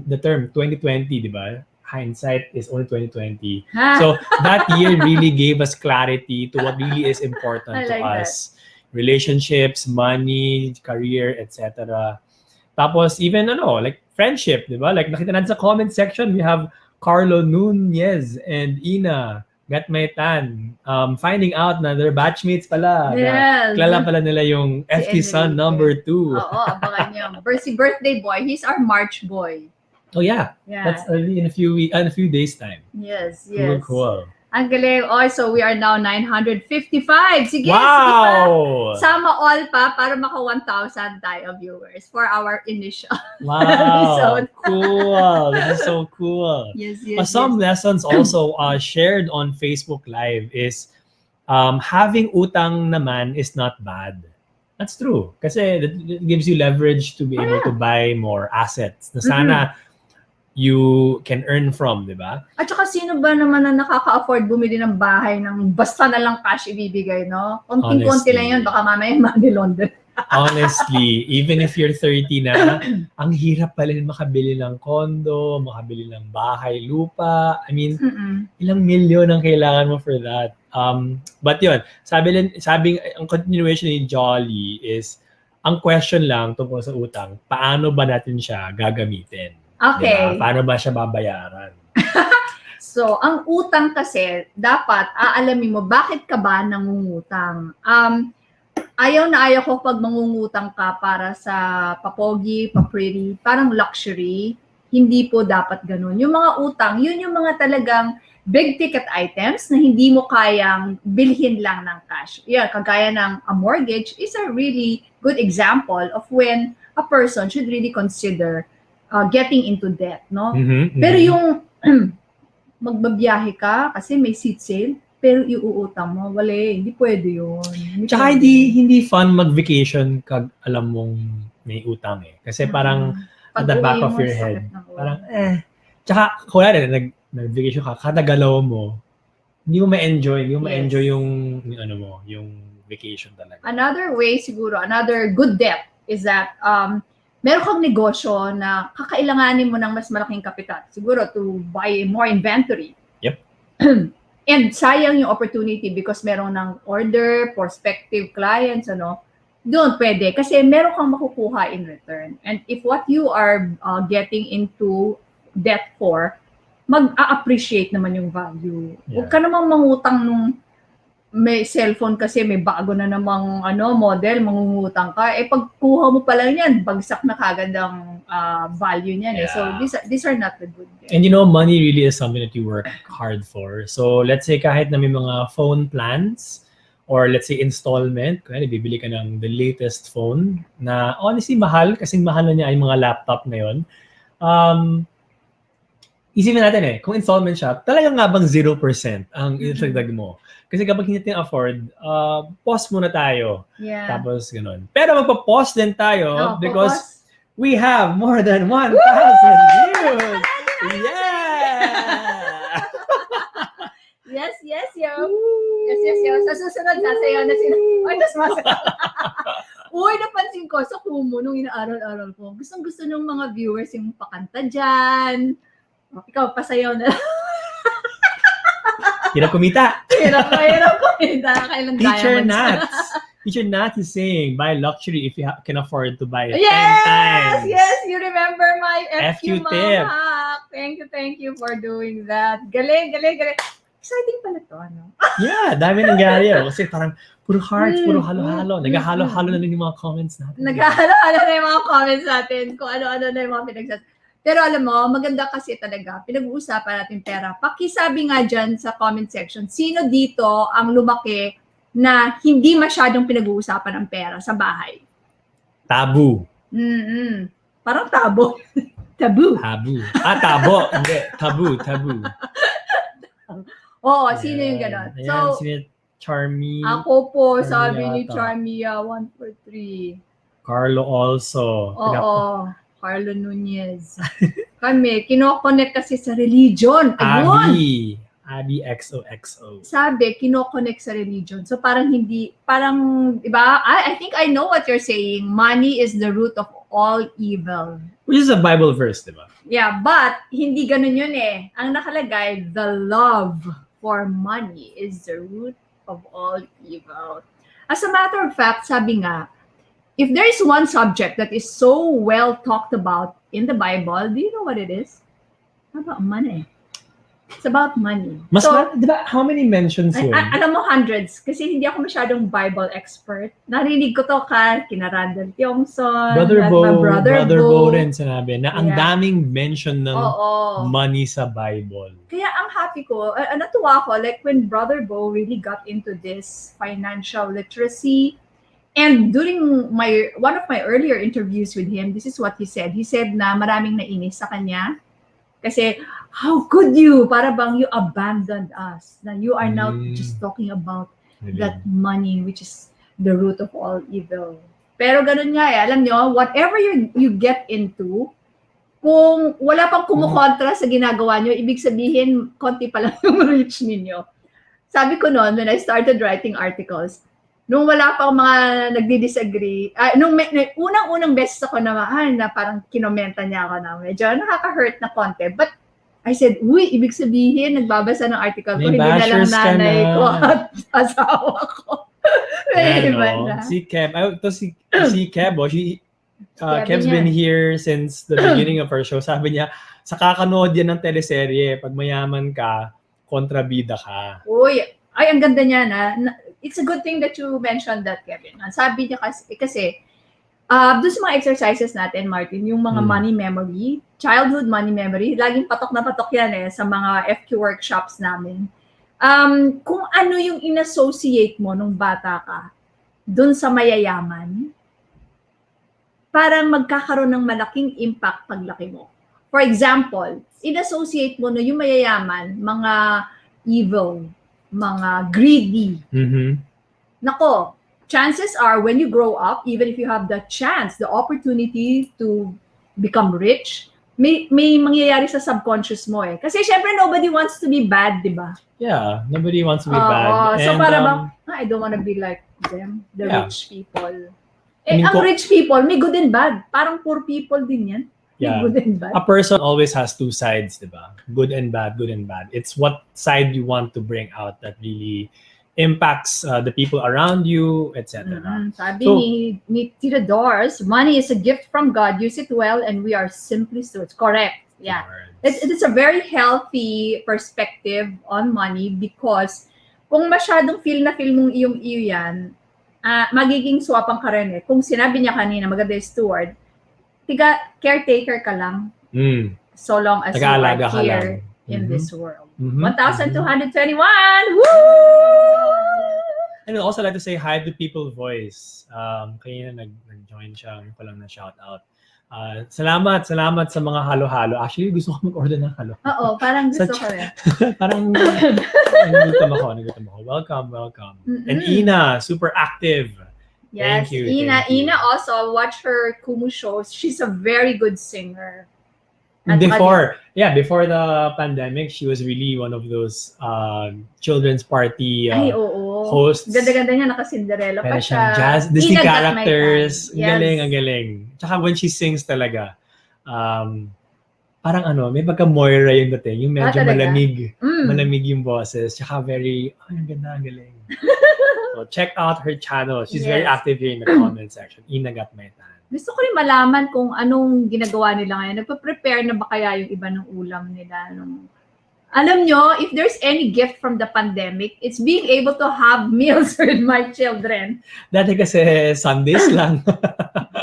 the term 2020, 'di ba? Hindsight is only 2020. So that year really gave us clarity to what really is important to us. Relationships, money, career, etc. Tapos even like friendship, 'di ba? Like nakita natin sa comment section, we have Carlo Nunez and Ina Gatmaitan finding out na their batchmates pala. Yes. Kilala pala nila yung FT Son number 2. Oo, abangan niyo. Birthday boy. He's our March boy. Oh yeah. That's in a few days time. Yes. Cool. Ang galing. So we are now 955. Sige, wow! Sige pa. Sama all pa para maka 1,000 tayo viewers for our initial. Wow! Cool. This is so cool. Yes. Some lessons also shared on Facebook Live is having utang naman is not bad. That's true. Kasi it gives you leverage to be able to buy more assets. Na sana you can earn from, di ba? At saka sino ba naman na nakaka-afford bumili ng bahay ng basta na lang cash ibibigay, no? Konting-konti lang yun, baka mamaya money laundry. Honestly, even if you're 30 na, ang hirap pala makabili ng condo, makabili ng bahay, lupa. I mean, ilang milyon ang kailangan mo for that. But yun, sabi ang continuation ni Jolly is, ang question lang tungkol sa utang, paano ba natin siya gagamitin? Okay. Diba? Paano ba siya babayaran? So, ang utang kasi, dapat aalamin mo, bakit ka ba nangungutang? Ayaw ko pag mangungutang ka para sa papogi, pa-pretty, parang luxury. Hindi po dapat ganun. Yung mga utang, yun yung mga talagang big ticket items na hindi mo kayang bilhin lang ng cash. Yeah, kagaya ng a mortgage is a really good example of when a person should really consider getting into debt, no? Pero yung magbabiyahe ka kasi may seat sale, pero iuutang mo, hindi pwede yun. Tsaka hindi fun mag-vacation kag alam mong may utang Kasi parang at the back of your head, parang Tsaka kung nag-vacation ka, kada galaw mo, hindi mo ma-enjoy yung vacation talaga. Another way siguro, another good debt is that meron kang negosyo na kakailanganin mo ng mas malaking kapital. Siguro to buy more inventory. Yep. And sayang yung opportunity because meron ng order, prospective clients, doon pwede. Kasi meron kang makukuha in return. And if what you are getting into debt for, mag-a-appreciate naman yung value. Huwag ka namang mangutang nung may cellphone kasi may bago na namang model, mangungutang ka. Pagkuha mo pa lang yan, bagsak na kagad ang value niyan. So these are not the good things. And money really is something that you work hard for. So let's say kahit na may mga phone plans or let's say installment, kaya bibili ka ng the latest phone na honestly mahal, kasi mahal na niya ay mga laptop ngayon. Isipin natin kung installment siya, talagang nga bang 0% ang idagdag mo? Kasi kapag hindi natin afford, pause muna tayo. Yeah. Tapos ganun. Pero magpa-pause din tayo because we have more than 1,000 views! Yeah! Yes, yo. Sa susunod, sasayaw na sila. Tas masayaw. Uy, napansin ko sa Kumu nung inaaral-aral ko. Gustong-gusto ng mga viewers yung pakanta dyan. Ikaw, pasayaw na. Hirap kumita. Hirap kumita. Kailan Teacher Nats is saying, buy luxury if you can afford to buy it 10 times. Yes, you remember my FQ tip. hack. Thank you for doing that. Galing. Exciting pala to, Yeah, dami nangyari. Kasi parang puro hearts, puro halo-halo. Naghahalo-halo na rin yung mga comments natin. Naghahalo-halo na yung mga comments natin. Kung ano-ano na yung mga pinagsasabi. Pero alam mo, maganda kasi talaga, pinag-uusapan natin pera. Pakisabi nga dyan sa comment section, sino dito ang lumaki na hindi masyadong pinag-uusapan ng pera sa bahay? Tabu. Parang tabo. Tabu. Tabu. Tabo. Hindi. Tabu. Oo, sino yung gano'n? Ayan, So, sino Charmy. ako po, Charmy sabi ni yata. Charmia, 143. Carlo also. Oo, Carlo Nunez. Kami, kinokonek kasi sa religion. Ayun! Abby XOXO. Sabi, kinokonek sa religion. So parang hindi, parang, diba? I think I know what you're saying. Money is the root of all evil. Which is a Bible verse, diba? Yeah, but hindi ganun yun eh. Ang nakalagay, the love for money is the root of all evil. As a matter of fact, sabi nga, if there is one subject that is so well talked about in the Bible, do you know what it is? How about money? It's about money. Mas diba, how many mentions yun? Alam mo, hundreds. Kasi hindi ako masyadong Bible expert. Narinig ko to kina Randall Tiongson, Brother Bo rin sinabi na ang Yeah. daming mention ng Oo. money sa Bible. Kaya ang happy ko, natuwa ko, like when Brother Bo really got into this financial literacy, and during one of my earlier interviews with him, this is what he said. He said na maraming nainis sa kanya. Kasi, how could you? Para bang you abandoned us. Na you are now just talking about that money, which is the root of all evil. Pero ganun nga eh. Alam nyo, whatever you get into, kung wala pang kumukontra sa ginagawa nyo, ibig sabihin, konti pa lang yung reach ninyo. Sabi ko noon, when I started writing articles, nung wala pang mga nagdi-disagree, nung unang-unang beses ako na parang kinomenta niya ako na medyo nakaka-hurt na konti. But I said, uy, ibig sabihin, nagbabasa ng article ko, hindi na lang nanay ko at asawa ko. Si Kev, si Kev, Kev's been here since the beginning of our show. Sabi niya, sa kakanood yan ng teleserye, pag mayaman ka, kontrabida ka. Uy, ay, ang ganda niya na it's a good thing that you mentioned that, Kevin. Sabi niya kasi doon sa mga exercises natin, Martin, yung mga money memory, childhood money memory, laging patok na patok yan sa mga FQ workshops namin. Kung ano yung inassociate mo nung bata ka doon sa mayayaman, parang magkakaroon ng malaking impact paglaki mo. For example, inassociate mo na yung mayayaman, mga evil, mga greedy. Nako, chances are when you grow up, even if you have the chance, the opportunity to become rich, may mangyayari sa subconscious mo eh. Kasi syempre nobody wants to be bad, di ba? Yeah, nobody wants to be bad. So para bang, I don't want to be like them, the rich people. I mean, ang rich people, may good and bad. Parang poor people din yan. Yeah. Good and bad. A person always has two sides, diba? Good and bad, good and bad. It's what side you want to bring out that really impacts the people around you, etc. Sabi ni Tita Doris, money is a gift from God. Use it well and we are simply stewards. Correct. Yeah. It's a very healthy perspective on money because kung masyadong feel mong iyong-iyo yan, magiging swapang ka rin eh. Kung sinabi niya kanina, maganda yung steward, caretaker ka lang. So long as you are here in this world. 1,221! Woo! And I'd also like to say hi to People Voice. Kanina nag-join siya. Ngayon ko lang na shout out. Salamat sa mga halo-halo. Actually, gusto ko mag-order ng halo. Oo, parang gusto ko rin. Parang nagutom ako. Welcome. And Ina, super active. Yes, thank you. Ina also, watch her Kumu shows. She's a very good singer. Before the pandemic, she was really one of those children's party hosts. Ganda-ganda niya, naka-Cinderella pa siya. Jazz, Disney characters. Ang galing. Tsaka when she sings talaga, parang may pagka-Moira yung dating. Yung medyo malamig. Malamig yung boses. Tsaka very, ang ganda, ang galing. So check out her channel. She's very active here in the comment section. Ina got my tan. Gusto ko rin malaman kung anong ginagawa nila ngayon. Nagpa-prepare na ba kaya yung iba ng ulam nila? Alam nyo, if there's any gift from the pandemic, it's being able to have meals with my children. Dati kasi Sundays lang.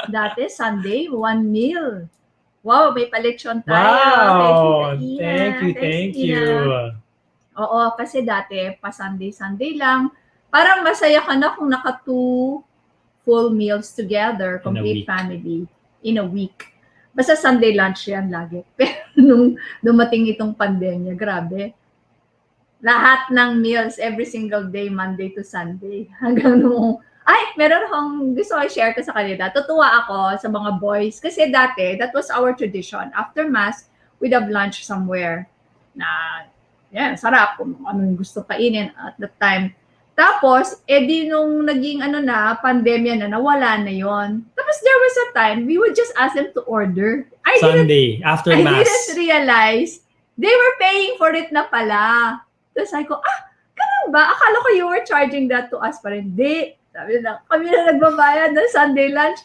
Dati, Sunday, one meal. Wow, may paletsyon tayo. Wow! Kay Tita Ina. Thank you, Thanks, thank Ina. you. Oo, kasi dati, pa Sunday lang. Parang masaya ka na kung naka 2 full meals together, In a complete week. family, in a week. Basta Sunday lunch yan lagi. Pero nung dumating itong pandemya, grabe. Lahat ng meals every single day, Monday to Sunday. Hanggang nung, meron akong gusto ko i-share ko sa kanila. Tutuwa ako sa mga boys. Kasi dati, that was our tradition. After Mass, we'd have lunch somewhere. Na, yan, sarap. Kung ano yung gusto kainin at that time. Tapos, di nung naging pandemya na, nawala na yon. Tapos there was a time, we would just ask them to order. Sunday, after I Mass. didn't realize they were paying for it na pala. Tapos sabi ko, ganun ba? Akala ko you were charging that to us pa rin. Di. Sabi na, kami na nagbabayad ng Sunday lunch.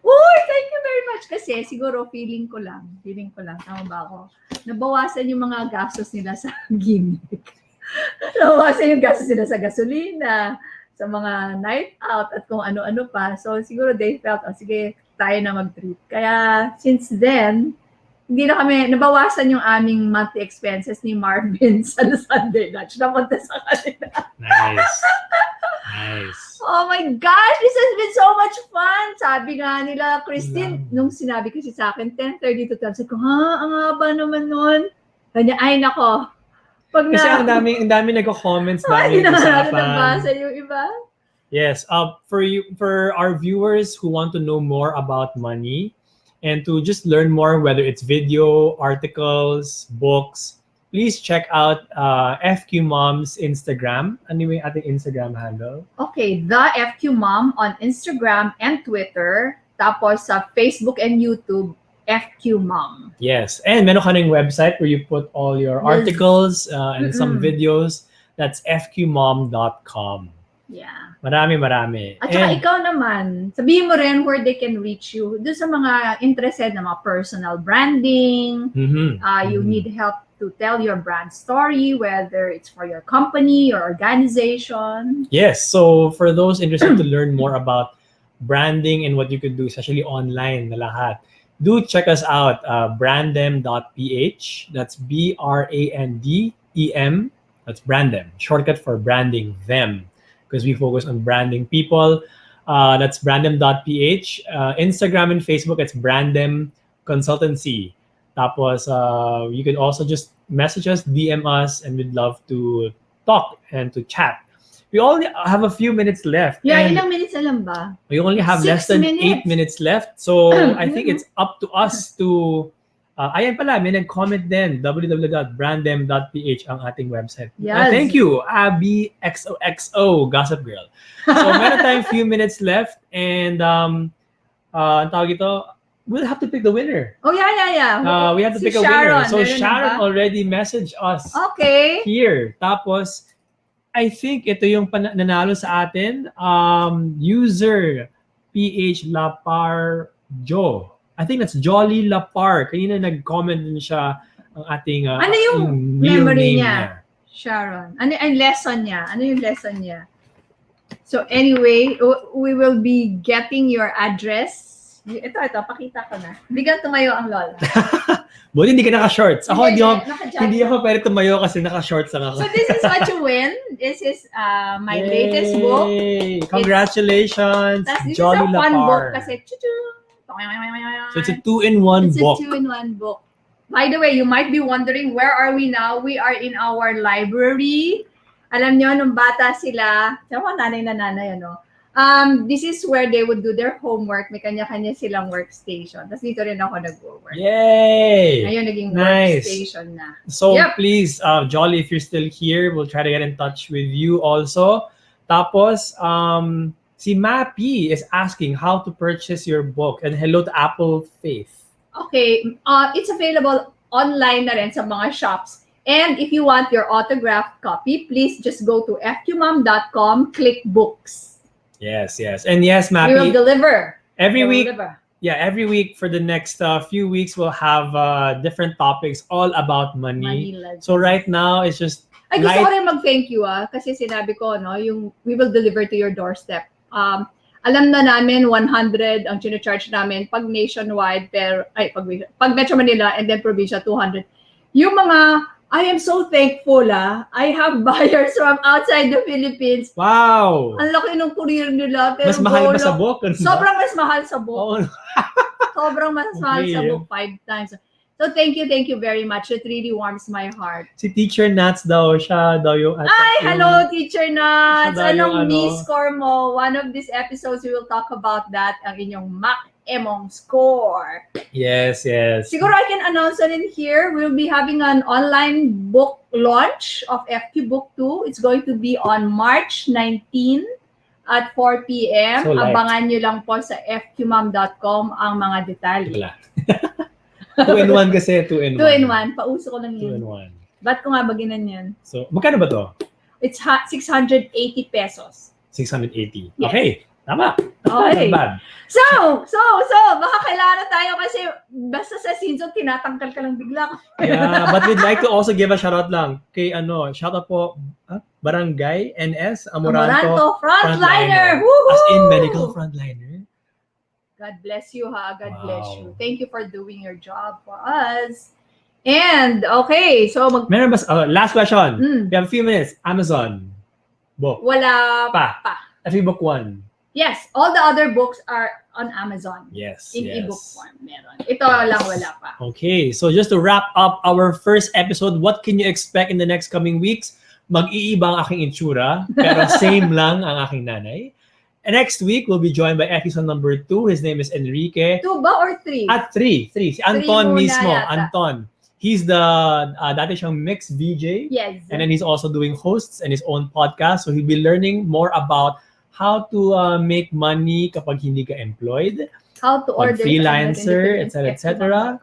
Uy, thank you very much. Kasi siguro feeling ko lang, tama ba ako? Nabawasan yung mga gastos nila sa gimmick. Nabawasan yung gastos nila sa gasolina, sa mga night out, at kung ano-ano pa. So siguro they felt, sige, tayo na mag-treat. Kaya since then, hindi na kami, nabawasan yung aming monthly expenses ni Marvin sa Sunday lunch. Napunta sa kanila. Nice. Nice. Oh my gosh, this has been so much fun. Sabi nga nila, Christine, nung sinabi kasi sa akin, 10:30 to 12, sabi ko, ang haba naman nun. Kanya, ay nako. Pag Kasi ang dami nagko-comments namin hindi naman natin usapan. nabasa yung iba. Yes, for our viewers who want to know more about money and to just learn more, whether it's video, articles, books, please check out FQ Mom's Instagram. Ano yung ating Instagram handle? Okay, the FQ Mom on Instagram and Twitter. Tapos sa Facebook and YouTube, FQ Mom. Yes, and meron ka ng website where you put all your articles and some videos. That's fqmom.com. Yeah. Marami. At saka ikaw naman, sabihin mo rin where they can reach you. Doon sa mga interested na mga personal branding, you need help to tell your brand story, whether it's for your company, your organization. Yes, so for those interested to learn more about branding and what you could do, especially online na lahat, do check us out, brandem.ph. That's BRANDEM. That's Brandem, shortcut for branding them. Because we focus on branding people. That's brandem.ph. Instagram and Facebook, it's Brandem Consultancy. Tapos, you can also just message us, DM us, and we'd love to talk and to chat. We only have a few minutes left. Yeah, ilang minutes na lang ba? We only have 6 less than minutes. 8 minutes left. So, I think it's up to us to... ayan pala, may nag-comment din, www.brandem.ph ang ating website. Yes. Thank you, Abby XOXO, Gossip Girl. So, meron tayong few minutes left and ang tawag ito, we'll have to pick the winner. Oh, yeah. We have to pick a Sharon, winner. So, meron na Sharon ba? already messaged us Okay. here. Tapos, I think ito yung nanalo sa atin. User PH Laparjo. I think that's Jolly Lapar. Kanina nag-comment din siya ang ating Ano yung real memory name niya? Sharon. Ano yung lesson niya? So anyway, we will be getting your address. Ito, pakita ko na. Bigyan tumayo ang lola. Buti hindi ka naka-shorts. Ako, Naka-jacket. hindi ako pwede tumayo kasi naka-shorts lang ako. So this is what you win. This is my latest book. Congratulations, This Jolly is a fun book Lapar. kasi So it's a 2-in-1 book. It's a 2-in-1 book. By the way, you might be wondering, where are we now? We are in our library. Alam nyo, nung bata sila, nanay na nanay, this is where they would do their homework. May kanya-kanya silang workstation. Tapos dito rin ako nag-work. Yay! Ngayon, naging Nice. workstation na. So please, Jolly, if you're still here, we'll try to get in touch with you also. Tapos, si Mappy is asking how to purchase your book. And hello to Apple Faith. Okay, it's available online na rin sa mga shops. And if you want your autographed copy, please just go to fqmom.com, click books. Yes. And yes, Mappy. We will deliver. Every week for the next few weeks, we'll have different topics all about money. So right now, it's just... Ay, gusto ko rin mag-thank you kasi sinabi ko, yung we will deliver to your doorstep. alam na namin 100 ang charge namin pag nationwide, pag Metro Manila and then provincia 200. Yung mga, I am so thankful I have buyers from outside the Philippines. Wow! Ang laki ng courier nila. Pero Mas mahal ba go sa lang. book? Ano ba? Sobrang mas mahal sa book. Oo. Sobrang mas mahal Okay. sa book 5 times. So thank you very much. It really warms my heart. Si Teacher Nats daw, siya daw yung... Ay, hello, Teacher Nats! Siya daw yung Anong score mo? One of these episodes, we will talk about that, ang inyong Mac Emong score. Yes, yes. Siguro I can announce it in here. We'll be having an online book launch of FQ Book 2. It's going to be on March 19 at 4 p.m. So light. Abangan nyo lang po sa fqmom.com ang mga detalye. Wala. 2-in-1 kasi, 2-in-1. 2-in-1. Pauso ko lang yun. 2-in-1. Ba't ko nga ba ginanyan? So, magkano ba to? It's 680 pesos. 680. Yes. Okay, tama. Okay. Not bad. So, baka kailangan na tayo kasi basta sa season, tinatangkal ka lang bigla. Yeah, but we'd like to also give a shoutout lang kay shoutout po, Barangay NS Amoranto Frontliner! Woohoo! As in medical frontliner. God bless you, ha? God bless Wow. you. Thank you for doing your job for us. And, okay, so Meron ba, last question. Mm. We have a few minutes. Amazon book. Wala Pa. pa. FB book 1. Yes, all the other books are on Amazon. Yes, In yes. ebook form, meron. Ito lang wala pa. Okay, so just to wrap up our first episode, what can you expect in the next coming weeks? Mag-iiba ang aking itsura, pero same lang ang aking nanay. And next week, we'll be joined by episode number 2. His name is Enrique. 2 ba or 3? At 3. Si Anton muna mismo. yata. Anton. He's the, dati siyang mixed VJ. Yes. And then he's also doing hosts and his own podcast. So he'll be learning more about how to make money kapag hindi ka employed. How to order freelancer, etc., etc.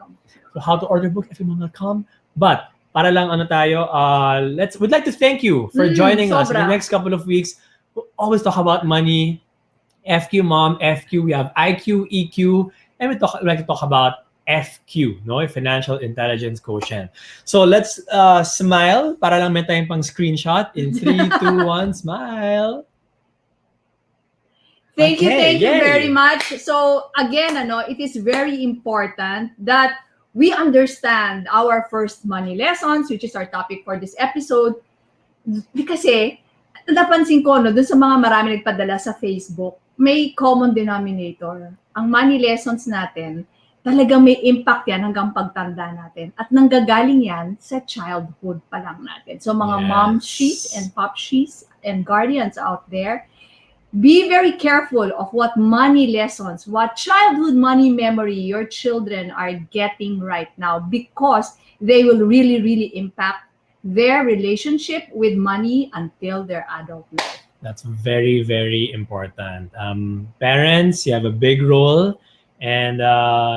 So how to order book, fmom.com. But para lang tayo, we'd like to thank you for joining us in the next couple of weeks. We'll always talk about money. FQ Mom, FQ, we have IQ, EQ, and we like to talk about FQ, no? Financial Intelligence Quotient. So let's smile para lang may tayong pang screenshot in 3, 2, 1, smile. Thank you Yay. very much. So again, it is very important that we understand our first money lessons, which is our topic for this episode. Kasi napansin ko, dun sa mga marami nagpadala sa Facebook, may common denominator. Ang money lessons natin, talagang may impact yan hanggang pagtanda natin. At nanggagaling yan sa childhood pa lang natin. So mga momshies and popshies and guardians out there, be very careful of what money lessons, what childhood money memory your children are getting right now, because they will really, really impact their relationship with money until their adult life. That's very, very important. Parents, you have a big role, and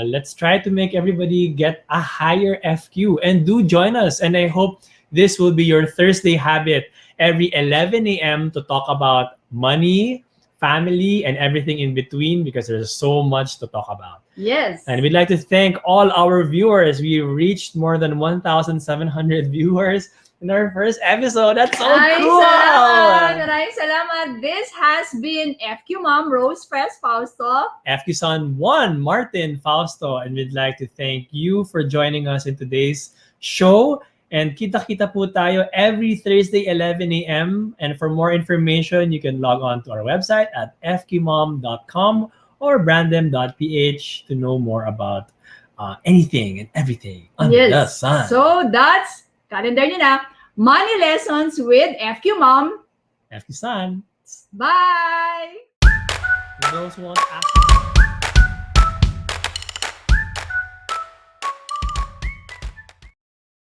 let's try to make everybody get a higher FQ, and do join us. And I hope this will be your Thursday habit every 11 a.m. to talk about money, family, and everything in between, because there's so much to talk about. Yes. And we'd like to thank all our viewers. We reached more than 1,700 viewers in our first episode. That's so cool! Maraming salamat. This has been FQ Mom, Rose Press Fausto. FQ Son 1, Martin Fausto. And we'd like to thank you for joining us in today's show. And kita-kita po tayo every Thursday, 11 a.m. And for more information, you can log on to our website at fqmom.com or brandem.ph to know more about anything and everything under the sun. So that's calendar nyo na. Money Lessons with FQ Mom. FQ Son. Bye! For those who want to ask